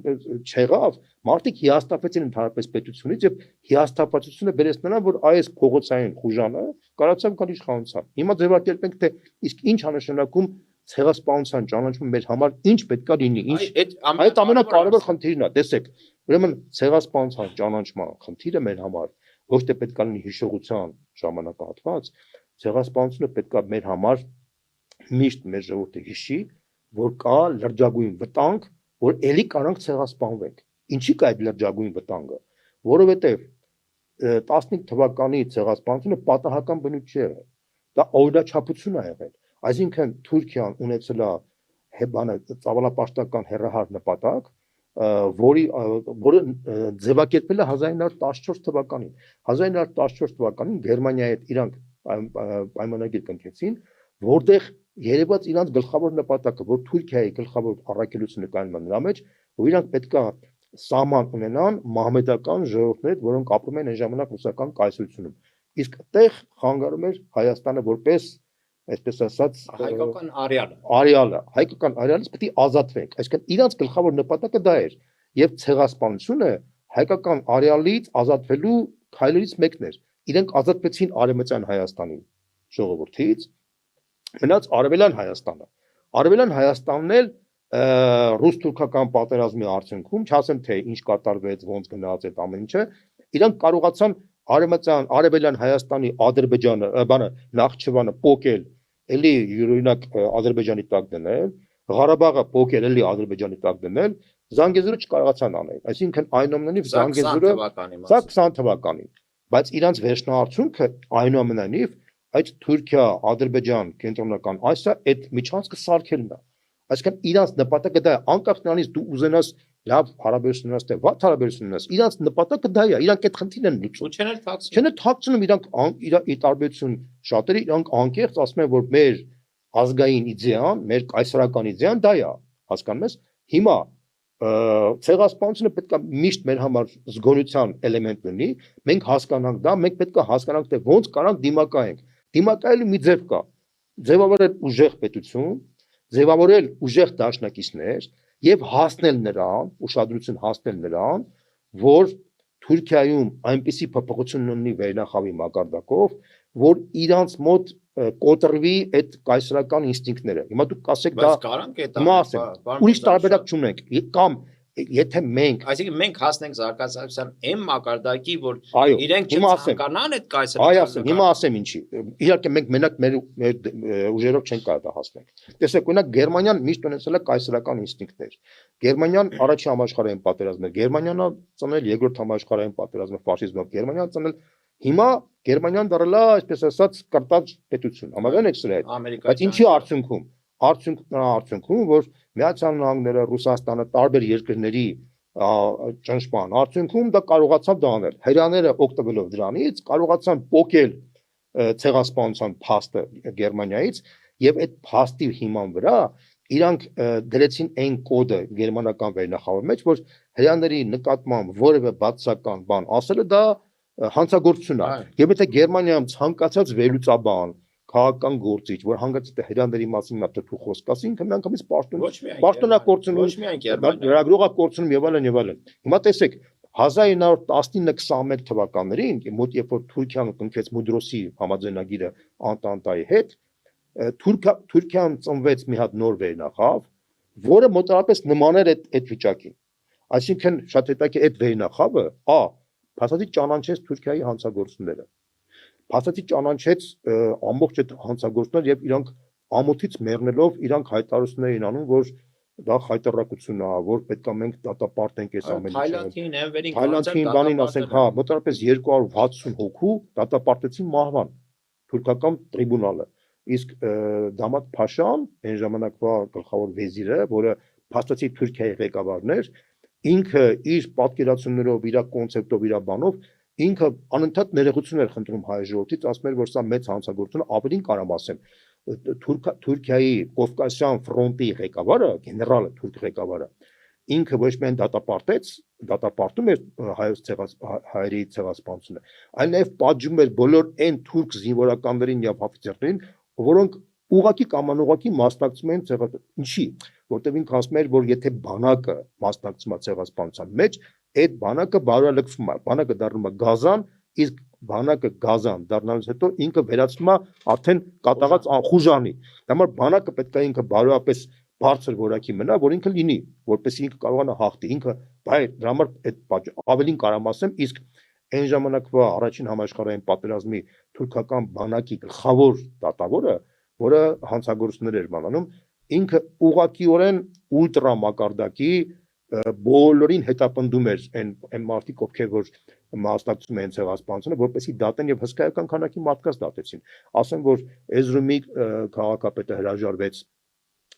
[SPEAKER 3] չեղավ, մարդիկ հիասթափեցին ընդհանրապես պետությունից եւ հիասթափվածությունը բերեց նրան, որ այս փողոցային խուժանը կարողացավ գալ իշխանության։ Հիմա ձևակերպենք, թե իսկ ինչ է նշանակում ցեղասպանության ճանաչումը մեր համար ինչ պետքա լինի, ինչ այդ ամենակարևոր խնդիրն է, տեսեք, ուրեմն ցեղասպանության ճանաչման խնդիրը մեր համար ոչ թե պետքա լինի հիշողության ժամանակահատված, ցեղասպանությունը պետքա մեր համար միշտ մեր ժողովուրդը հիշի, որ կա լրջագույն վտանգ, որ ելի կարանք ցեղասպանվենք։ Ինչի կա այդ լրջագույն վտանգը, որովհետև 15 թվականի ցեղասպանությունը պատահական բնույթ չի եղել, դա օրինաչափություն է եղել։ Այսինքն Թուրքիան ունեցել է բանը ծավալապաշտական հերահար նպատակ, որը ձևակերպել է 1914 թվականին։ 1914 թվականին Գերմանիայի հետ իրանք պայմանագիր կնքեցին, որտեղ երևաց իրանք գլխավոր նպատակը, որ Թուրքիայի գլխավոր առաքելությունը կայանում է նրա մեջ, որ իրանք պետք է սահման ունենան մահմեդական ժողովուրդների հետ, որոնք ապրում են այն ժամանակ ռուսական կայսրությունում։ Իսկ այդտեղ խանգարում էր Հայաստանը որպես, այսպես ասած,
[SPEAKER 1] հայկական արյալը։
[SPEAKER 3] Հայկական արյալից պետք է ազատվենք։ Այսինքն իրանք գլխավոր նպատակը դա էր, եւ ցեղասպանությունը հայկական արյալից ազատվելու քայլերից մեկն էր։ Իրենք ազատվեցին Արևմտյան Հայաստանի ժողովրդից, մնաց Արևելյան Հայաստանը։ Արևելյան Հայաստանն էլ ռուս-թուրքական պատերազմի արդյունքում, չասեմ թե ինչ կատարվեց, ոնց գնաց այդ ամեն ինչը, իրանք կարողացան Արևելյան Հայաստանի Ադրբեջանը, բանը Նախճիվանը փոկել, էլի յուրօրինակ Ադրբեջանի տակ դնել, Ղարաբաղը փոկել, էլի Ադրբեջանի տակ դնել, Զանգեզուրը չկարողացան անել։ Այսինքն այնուամենայնիվ Զանգեզուրը սա 20 թվականին, բայց իրանք վերջնահարցունքը այնուամենայնիվ այդ Թուրքիա, Ադրբեջան, կենտրոնական Ասիա այդ միջանցքը սարքելն է։ Այսինքն իրանք նպատակը դա է, անկախ նրանից դու ուզենաս լավ հարաբերություն ունենաս, թե վատ հարաբերություն ունենաս, իրանք նպատակը դա է, իրանք այդ խնդիրն են լուծում։
[SPEAKER 1] Չեն էլ թաքցնում։
[SPEAKER 3] Չեն թաքցնում, իրանք ի տարբերություն շատերի իրանք անկեղծ ասում են, որ մեր ազգային իդեան, մեր կայսրական իդեան դա է, հասկանում ես։ Հիմա ցեղասպանությունը պետք է միշտ մեր համար զգոնության էլեմենտ լինի, մենք հասկանանք դա, մենք պետք է հասկանանք թե ոնց կարանք դիմակայենք։ Դիմակայելու մի ձև կա, ձևավորել ուժեղ պետություն, ձևավորել ուժեղ դաշնակիցներ եւ հասնել նրան, ուշադրություն հասնել նրան, որ Թուրքիայում այնպիսի փոփոխություն ունի վերնախավի մակարդակով, որ իրանց մոտ կոտրվի այդ կայսրական ինստինկտները։ Հիմա դուք ասեք դա, հիմա ասեմ, ուրիշ տարբերակ չունենք, կամ եթե մենք,
[SPEAKER 1] այսինքն մենք հասնենք զարգացության այն մակարդակի, որ
[SPEAKER 3] այո,
[SPEAKER 1] իրենք
[SPEAKER 3] հիմա ասեմ,
[SPEAKER 1] չցանկանան այդ
[SPEAKER 3] այ ասեմ,
[SPEAKER 1] կայսրական։
[SPEAKER 3] հիմա ասեմ ինչի։ Իհարկե մենք մենակ մեր ուժերով չենք կարող դա հասնել։ Տեսեք, օրինակ Գերմանիան միշտ ունեցել է կայսրական ինստինկտներ։ Գերմանիան առաջին համաշխարհային պատերազմը, Գերմանիան ծնել երկրորդ համաշխարհային պատերազմը, ֆաշիզմը, Գերմանիան ծնել, հիմա Գերմանիան դարձել է, այսպես ասած, կրտած պետություն։ Համաձայն եք սրա հետ։ Բայց ինչի արդյունքում։ Արդյունքում, որ Միացյալ Նահանգները, Ռուսաստանը, տարբեր երկրների ճնշման արդյունքում դա կարողացավ դա անել։ Հրեաները օգտվելով դրանից կարողացան փոկել ցեղասպանության փաստը Գերմանիայից եւ այդ փաստի հիման վրա իրանք դրեցին այն կոդը գերմանական վերնախավի մեջ, որ հրեաների նկատմամբ որևէ բացասական բան ասելը դա հանցագործություն է։ Եվ եթե Գերմանիայում ցանկացած վերլուծաբան քաղաքական գործիչ, որ հանգեցած է հրեաների մասին մտածու խոսք ասի, ինքը միանգամից պաշտոնակորցնում, լրագրողակորցնում եւ այլն եւ այլն։ Հիմա տեսեք 1919-21 թվականներին, մոտ երբ որ Թուրքիան կնքեց Մուդրոսի համաձայնագիրը Անտանտայի հետ, Թուրքիան ծնվեց մի հատ նոր վերնախավ, որը մոտավորապես նման էր այդ վիճակին։ Այսինքն շատ հետաքրքիր այդ վերնախավը, փաստացի ճանաչեց Թուրքիայի հանցագործությունները։ Փաստացի ճանաչեց ամբողջ այդ հանցագործությունները եւ իրանք ամոթից մեռնելով իրանք հայտարարություններ էին անում, որ դա խայտարակություն է, որ պետք է մենք դատապարտենք այս ամեն ինչը։ Թայլանդին բանին ասենք, հա, մոտավորապես 260 հոգու դատապարտեցին մահվան թուրքական տրիբունալը։ Իսկ Դամատ Փաշան, այն ժամանակվա գլխավոր վեզիրը, որը փաստացի Թուրքիայի ղեկավարն էր, ինքը իր պատկերացումներով, իր կոնցեպտով, իր բանով ինքը անընդհատ ներողություն էր խնդրում հայ ժողովրդից, ասում էր, որ սա մեծ հանցագործություն է, ավելին կարամ ասեմ, Թուրքիայի Կովկասյան ֆրոնտի ղեկավարը, գեներալը, թուրք ղեկավարը, ինքը ոչ միայն դատապարտում էր հայերի ցեղասպանությունը, այլ նաև պատժում էր բոլոր այն թուրք զինվորականներին եւ օֆիցերներին, որոնք ուղղակի կամ անուղղակի մասնակցում են ինչի, որտեղ ինքը ասում էր, որ եթե բանակը մասնակցում է ցեղասպանության մեջ, այդ բանակը բարոյալքվում է, բանակը դառնում է գազան, իսկ բանակը գազան դառնալուց հետո ինքը վերածվում է արդեն կատաղած խուժանի։ Դա համար բանակը պետք է ինքը բարոյապես բարձր որակի մնա, որ ինքը լինի, որպեսզի ինքը կարողանա հաղթի, ինքը բայ դրա համար այդ ավելին կարամ ասեմ, իսկ այն ժամանակվա առաջին համաշխարհային պատերազմի թուրքական բանակի գլխավոր դատավորը, որը հանցագործություններ էր բանանում, ինքը ուղղակիորեն ուլտրա մակարդակի բոլորին հետապնդում էր այն մարդիկ, ովքեր որ մասնակցում են ցեղասպանությունը, որպեսզի դատեն եւ հսկայական քանակի մարդկանց դատեցին։ Ասեմ, որ Էզրումի քաղաքապետը հրաժարվեց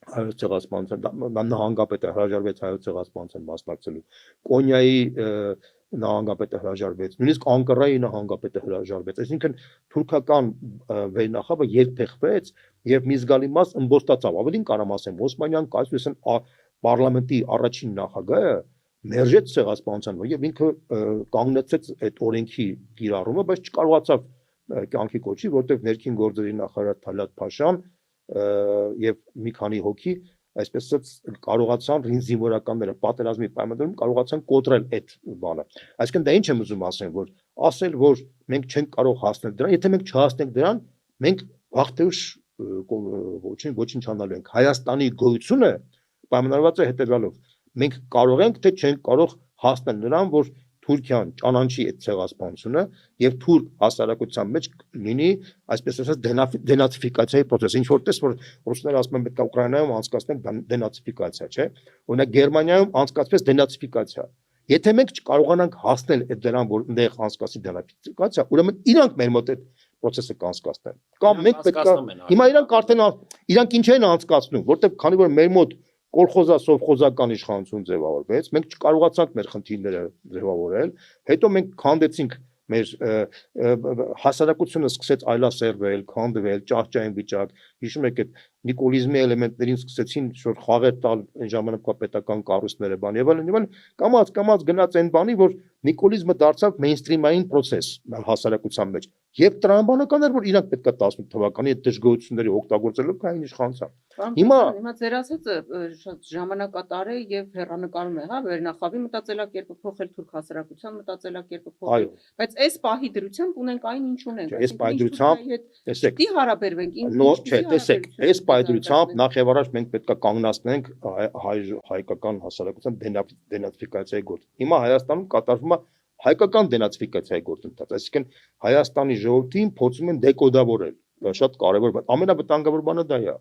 [SPEAKER 3] հայոց ցեղասպանության, նահանգապետը հրաժարվեց հայոց ցեղասպանության մասնակցելու։ Կոնյայի նահանգապետը հրաժարվեց, նույնիսկ Անկարայի նահանգապետը հրաժարվեց։ Այսինքն թուրքական վերնախավը երբեխվեց եւ մի զգալի մաս ըմբոստացավ։ Ավելին կարամ ասեմ, Օսմանյան կայսրության պարլամենտի առաջին նախագահը մերժեց ցեղասպանության եւ ինքը կանգնեցեց այդ օրենքի կիրառումը, բայց չկարողացավ կյանքի կոչի, որտեղ ներքին գործերի նախարար Թալատ Փաշան եւ մի քանի հոգի այսպես ասած կարողացան զինվորականները պատերազմի պայմաններում կարողացան կոտրել այդ բանը։ Այսինքն դա ինչ եմ ուզում ասել, որ մենք չենք կարող հասնել դրան, եթե մենք չհասնենք դրան, մենք վաղտեուշ ոչնչանալու ենք։ Հայաստանի գոյությունը պայմանավորված է հետեւյալով. մենք կարող ենք թե չենք կարող հասնել նրան, որ Թուրքիան ճանաչի այդ ցեղասպանությունը եւ թուրք հասարակության մեջ լինի, այսպես ասած, դենացիֆիկացիայի process, ինչ որտես որ ռուսները ասում են պետք է Ուկրաինայում անցկացնենք դենացիֆիկացիա, չէ՞։ Օրինակ Գերմանիայում անցկացվեց դենացիֆիկացիա։ Եթե մենք չկարողանանք հասնել այդ դրան, որ այնտեղ անցկացի դենացիֆիկացիա, ուրեմն իրանք մեր մոտ այդ process-ը կանցկացնեն։ Կամ մենք պետք է հիմա իրանք ինչ են անցկացնում, որտեղ քանի որ մեր մոտ կոլխոզա-սովխոզական իշխանություն ձևավորվեց, մենք չկարողացանք մեր խնդիրները ձևավորել, հետո մենք քանդեցինք մեր հասարակությունը սկսեց այլասերվել, քանդվել, ճահճային վիճակ, հիշում եք այդ նիկոլիզմի էլեմենտներին սկսեցին շուտ խաղեր տալ այն ժամանակվա պետական կառույցները, բան եւ այլն, կամած գնաց այն բանի, որ նիկոլիզմը դարձավ մեյնսթրիմային process հասարակության մեջ։ Եվ տրամաբանական էր, որ իրանք պետք է 18 թվականի այդ դժգոհությունների օգտագործելով կային իշխանության։
[SPEAKER 2] Հիմա ձեր ասածը շատ ժամանակատար է եւ հեռանկարում է, հա, վերնախավի մտածելակերպը փոխել, թուրք հասարակության մտածելակերպը փոխել, բայց այս պահի դրությամբ ունենք այն ինչ ունենք,
[SPEAKER 3] այս պահի դրությամբ, տեսեք,
[SPEAKER 2] դի հարաբերվենք,
[SPEAKER 3] չէ, տեսեք, այս պահի դրությամբ նախ եւ առաջ մենք պետք է կանգնացնենք հայկական հասարակության դենացիֆիկացիայի գործը։ Հիմա Հայաստանում կատարվում է հայկական դենացիֆիկացիայի գործընթաց, այսինքն Հայաստանի ժողովրդին փորձում են դեկոդավորել, դա շատ կարևոր բան, ամենավտանգավոր բանը դա է։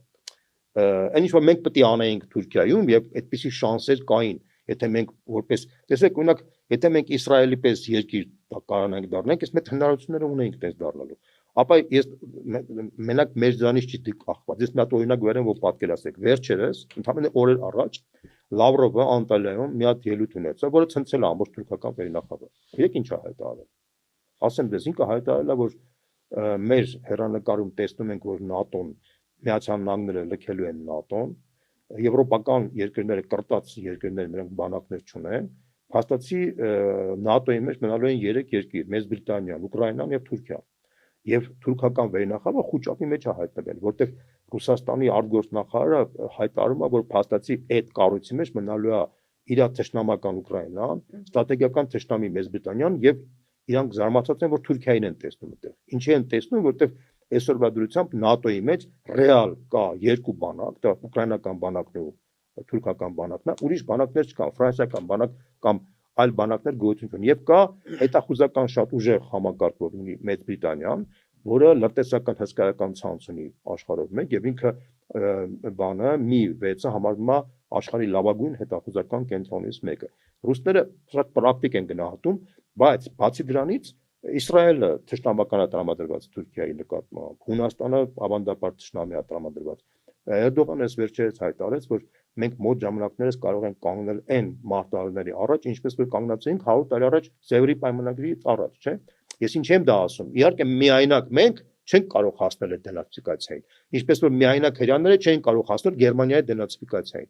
[SPEAKER 3] Այն ինչ որ մենք պետք է անեինք Թուրքիայում եւ այդպիսի շանսեր կային, եթե մենք որպես, տեսեք, օրինակ, եթե մենք Իսրայելի պես երկիր կարողանանք դառնանք, այս մեծ հնարավորությունները ունենք տես դառնալու։ Ապա ես մենակ մեր դրանից չի կախված։ Ես մի հատ օրինակ վերեմ, որ պատկերացրեք, վերջերս, ընդհանրապես օրեր առաջ Լավրովը Անտալիայում մի հատ ելույթ ունեցավ, որը ցնցել է ամբողջ թուրքական վերնախավը։ Եք ինչ է հայտարարել։ Ասեմ դες ինքը հայտարարել է, որ մեր հերանեկարում տեսնում ենք, որ ՆԱՏՕ-ն Միացյալ Նահանգները լքելու են ՆԱՏՕ-ն, եվրոպական երկրները կրտած երկրներ նրանք բանակներ չունեն, փաստացի ՆԱՏՕ-ի մեջ մնալու են 3 երկիր՝ Մեծ Բրիտանիան, Ուկրաինան եւ Թուրքիան։ Եվ թուրքական վերնախավը խոճապի մեջ է հայտնվել, որտեղ Ռուսաստանի արտգործնախարարը հայտարարում է, որ փաստացի այդ կառույցի մեջ մնալու է իր թշնամական Ուկրաինան, ստրատեգիական թշնամի Մեծ Բրիտանիան եւ իրանք զարմացած են, որ Թուրքիային են տեսնում այդտեղ։ Ինչի են տեսնում, որտեղ այսօրվա դրությամբ ՆԱՏՕ-ի մեջ ռեալ կա 2 բանակ, դա ուկրաինական բանակն ու թուրքական բանակն է, ուրիշ բանակներ չկան, ֆրանսիական բանակ կամ այլ բանակներ գոյություն ունեն եւ կա հետախուզական շատ ուժեղ համակարգ, որ ունի Մեծ Բրիտանիան, որը լրտեսական հսկայական ցանց ունի աշխարհով մեկ եւ ինքը բանը Mi-6-ը համարվում է աշխարհի լավագույն հետախուզական կենտրոնից մեկը։ Ռուսները շատ պրակտիկ են գնահատում, բայց բացի դրանից Իսրայելը թշնամական է տրամադրված Թուրքիայի նկատմամբ, Հունաստանը ավանդապար թշնամի է տրամադրված։ Էրդողանը վերջերս հայտարարեց, որ մենք մոտ ժամանակներս կարող ենք կանգնել այն մարտահրավերների առաջ, ինչպես որ կանգնացինք 100 տարի առաջ Սևրի պայմանագրից առաջ, չէ՞։ Ես ինչ եմ դա ասում։ Իհարկե միայնակ մենք չենք կարող հասնել այդ դենացիֆիկացիային։ Ինչպես որ միայնակ հрьяաները չեն կարող հասնել Գերմանիայի դենացիֆիկացիային։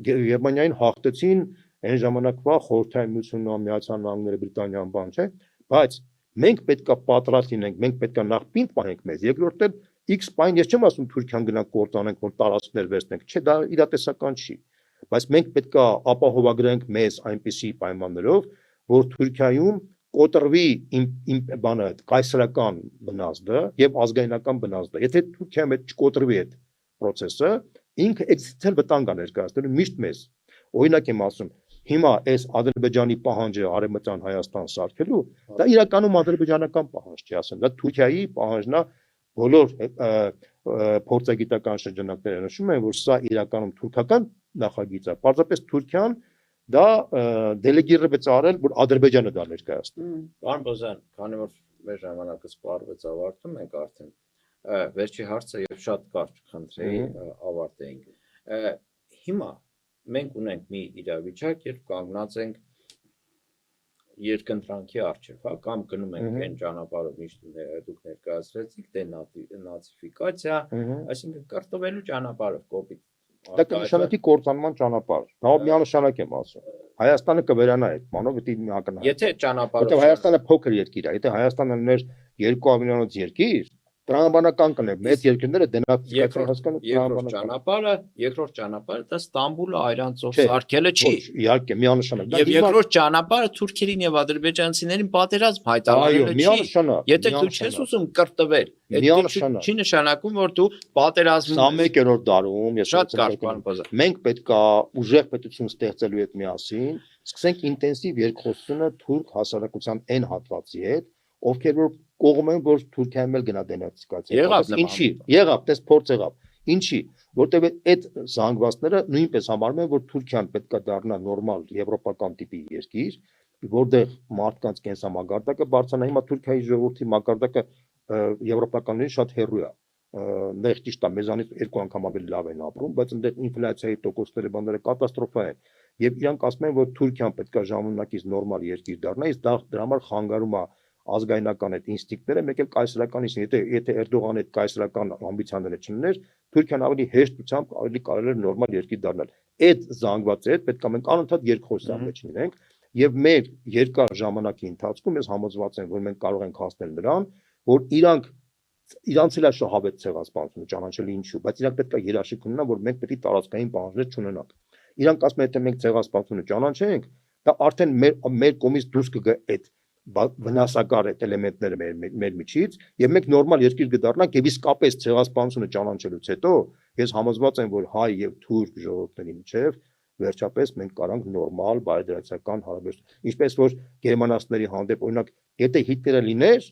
[SPEAKER 3] Գերմանիային հաղթեցին այն ժամանակվա Խորհրդային Միությունն, Միացյալ Նահանգները, Բրիտանիան, բան, չէ՞։ Բայց մենք պետք է պատրաստ լինենք, մենք պետք է նախ պինդ պահենք մեզ, երկրորդն X պայն, ես չեմ ասում Թուրքիան գնանք կործանենք, որ տարածքներ վերցնենք, չէ, դա իրատեսական չի, բայց մենք պետք է ապահովագրենք մեզ այնպիսի պայմաններով, որ Թուրքիայում կոտրվի բանը կայսրական բնազդը եւ ազգայնական բնազդը։ Եթե Թուրքիայում այդ չկոտրվի այդ process-ը, ինքը էքզիստենցիալ վտանգ է ներկայացնում միշտ մեզ։ Օրինակ եմ ասում, հիմա այս Ադրբեջանի պահանջը Արևմտյան Հայաստան սարքելու, դա իրականում ադրբեջանական պահանջ չի, ասեմ, դա Թուրքիայի պահանջն է, բոլոր փորձագիտական շրջանակները նշում են, որ սա իրականում թուրքական նախագիծ է։ Պարզապես Թուրքիան դա դելեգիրվեց արել, որ Ադրբեջանը դա ներկայացնի։
[SPEAKER 1] Պարոն Բոզյան, քանի որ մեր ժամանակը սպառվեց ավարտում ենք արդեն, վերջի հարցը եւ շատ կարճ խնդրեի ավարտեինք։ Հիմա մենք ունենք մի իրավիճակ, երբ կանգնած ենք երկընտրանքի առջև, հա, կամ գնում ենք այն ճանապարհով, ինչ դուք ներկայացրեցիք, դենացիֆիկացիա, այսինքն կրտվելու ճանապարհով կոպիտ։
[SPEAKER 3] Դա կնշանակի կործանման ճանապարհ։ Դա միանշանակ եմ ասում։ Հայաստանը կվերանա այդ բանով, դա միակնահայտ։
[SPEAKER 1] Եթե ճանապարհով,
[SPEAKER 3] որտեղ Հայաստանը փոքր երկիր է, եթե Հայաստանը ուներ 2 միլիոնից երկիր, տրամաբանական կներ, մեծ երկրները դենացիֆիկացիա հասկանում
[SPEAKER 1] երկրորդ ճանապարհը դա Ստամբուլը այրանցով սարքելը չի։
[SPEAKER 3] Իհարկե, միանշանակ։
[SPEAKER 1] Եվ երկրորդ ճանապարհը թուրքերին եւ ադրբեջանցիներին պատերազմ հայտարարելը չի։ Եթե դու չես ուզում կրտվել, այդ չի նշանակում, որ դու պատերազմ
[SPEAKER 3] 21-րդ դարում, ես
[SPEAKER 1] շատ կարճ բան բազա։
[SPEAKER 3] Մենք պետք է ուժեղ պետություն ստեղծելու հետ միասին սկսենք ինտենսիվ երկխոսությունը թուրք հասարակության այն հատվածի հետ, ովքեր որ կողմ են, որ Թուրքիայում էլ գնա դենացիֆիկացիա։ Ինչի։ Եղավ, տես փորձ եղավ։ Ինչի, որտեղ այդ զանգվածները նույնպես համարում են, որ Թուրքիան պետք է դառնա նորմալ եվրոպական տիպի երկիր, որտեղ մարդկանց կենսամակարդակը բարձրանա։ Հիմա Թուրքիայի ժողովրդի մակարդակը եվրոպականներին շատ հեռու է։ Այնտեղ ճիշտ է, մեզանից 2 անգամ ավելի լավ են ապրում, բայց այնտեղ ինֆլյացիայի տոկոսները բաները կատաստրոֆա են։ Եվ իրանք ասում են, որ Թուրքիան պետք է ժամանակից նորմալ երկիր դառնա, իսկ դրա համար խանգարում է ազգայնական այդ ինստինկտները, մեկ էլ կայսրականից, եթե Էրդողանը այդ կայսրական ամբիցիաները չուներ, Թուրքիան ավելի հեշտությամբ ավելի կարելի էր նորմալ երկիր դառնալ։ Այդ զանգվածի հետ պետք է մենք անընդհատ երկխոսության մեջ լինենք, եւ մեր երկար ժամանակի ընթացքում ես համոզված եմ, որ մենք կարող ենք հասնել նրան, որ իրանց էլ է շահավետ ցեղասպանությունը ճանաչել ինչու, բայց իրանք պետք է երաշխիք ունենան, որ մենք պետք է տարածքային պահանջներ չունենանք։ Իրանք ասում են, եթե մենք ցեղասպանությունը ճանաչենք, դա արդեն մեր կողմից դուրս կգա այդ վնասակար այդ էլեմենտները մեր միջից եւ մենք նորմալ երկիր կդառնանք եւ իսկապես ցեղասպանությունը ճանաչելուց հետո ես համոզված եմ որ հայ եւ թուրք ժողովուրդների միջեւ վերջապես մենք կարանք նորմալ բարեդրացիական հարաբերություն ինչպես որ գերմանացիների հանդեպ օրինակ եթե Հիտլերը լիներ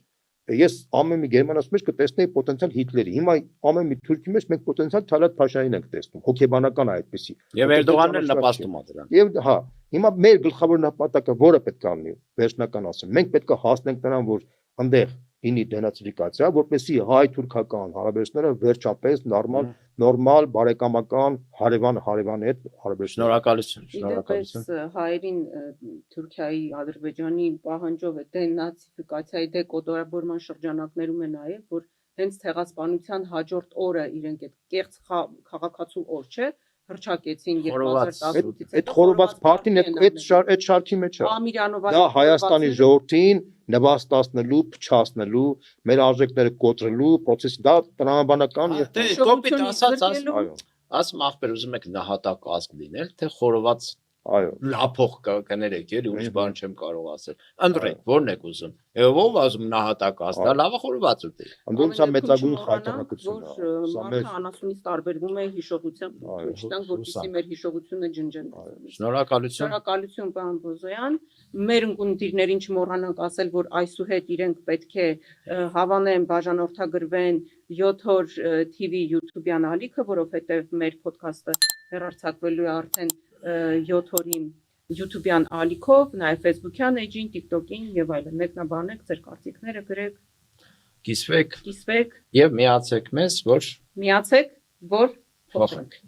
[SPEAKER 3] ես ամեն մի գերմանացի մեջ կտեսնեի պոտենցիալ Հիտլերի հիմա ամեն մի թուրքի մեջ մենք պոտենցիալ Թալատ Փաշային ենք տեսնում հոգեբանական է այդպեսի
[SPEAKER 1] եւ Էրդողանն էլ նպաստում է դրան
[SPEAKER 3] եւ հա հիմա մեր գլխավոր նպատակը որը պետք է լինի վերջնական ասեմ մենք պետք է հասնենք նրան որ այնտեղ լինի դենացիֆիկացիա որպեսզի հայ-թուրքական հարաբերությունները վերջապես նորմալ բարեկամական հարևան հետ հարաբերություն
[SPEAKER 2] շնորհակալություն հայերին Թուրքիայի Ադրբեջանի պահանջով է դենացիֆիկացիայի դեկոտորաբորման շրջանակներում է նաև որ հենց ցեղասպանության հաջորդ օրը իրենք այդ կեղծ քաղաքացու օր չէ հրճակեցին 2018-ից
[SPEAKER 3] այդ խորոված փարտին այդ շարքի մեջ է դա Հայաստանի ժողովրդին նվաստացնելու, փչացնելու, մեր արժեքները կոտրելու process-ը դա տրամաբանական
[SPEAKER 1] եւ կոպիտ ասած ասում ախպեր ուզում եք նահատակ ազգ լինել, թե խորոված
[SPEAKER 3] այո
[SPEAKER 1] լափող կներեք էլի ուրիշ բան չեմ կարող ասել ընտրեք որն եք ուզում եւ ով ասում նահատակ ազգ դա լավը խորոված ուտի
[SPEAKER 3] ընդդեմ սա մեծագույն խայտարակություն
[SPEAKER 2] է սա մեր անասունից տարբերվում է հիշողությամբ ճիշտան որպեսզի մեր հիշողությունը ջնջեն շնորհակալություն պարոն Բոզոյան մեր ընկերներին չմոռանանք ասել որ այսուհետ իրենք պետք է հավանեն բաժանորդագրվեն 7 օր TV YouTube-յան ալիքը որովհետեւ մեր ոդքասթը հեռարձակվելու է արդեն 7 օրին YouTube-յան ալիքով, նաև Facebook-յան էջին, TikTok-ին եւ այլն։ Մեկնաբանեք ձեր կարծիքները, գրեք,
[SPEAKER 1] կիսվեք
[SPEAKER 2] եւ
[SPEAKER 1] միացեք մեզ, որ
[SPEAKER 2] փոխենք։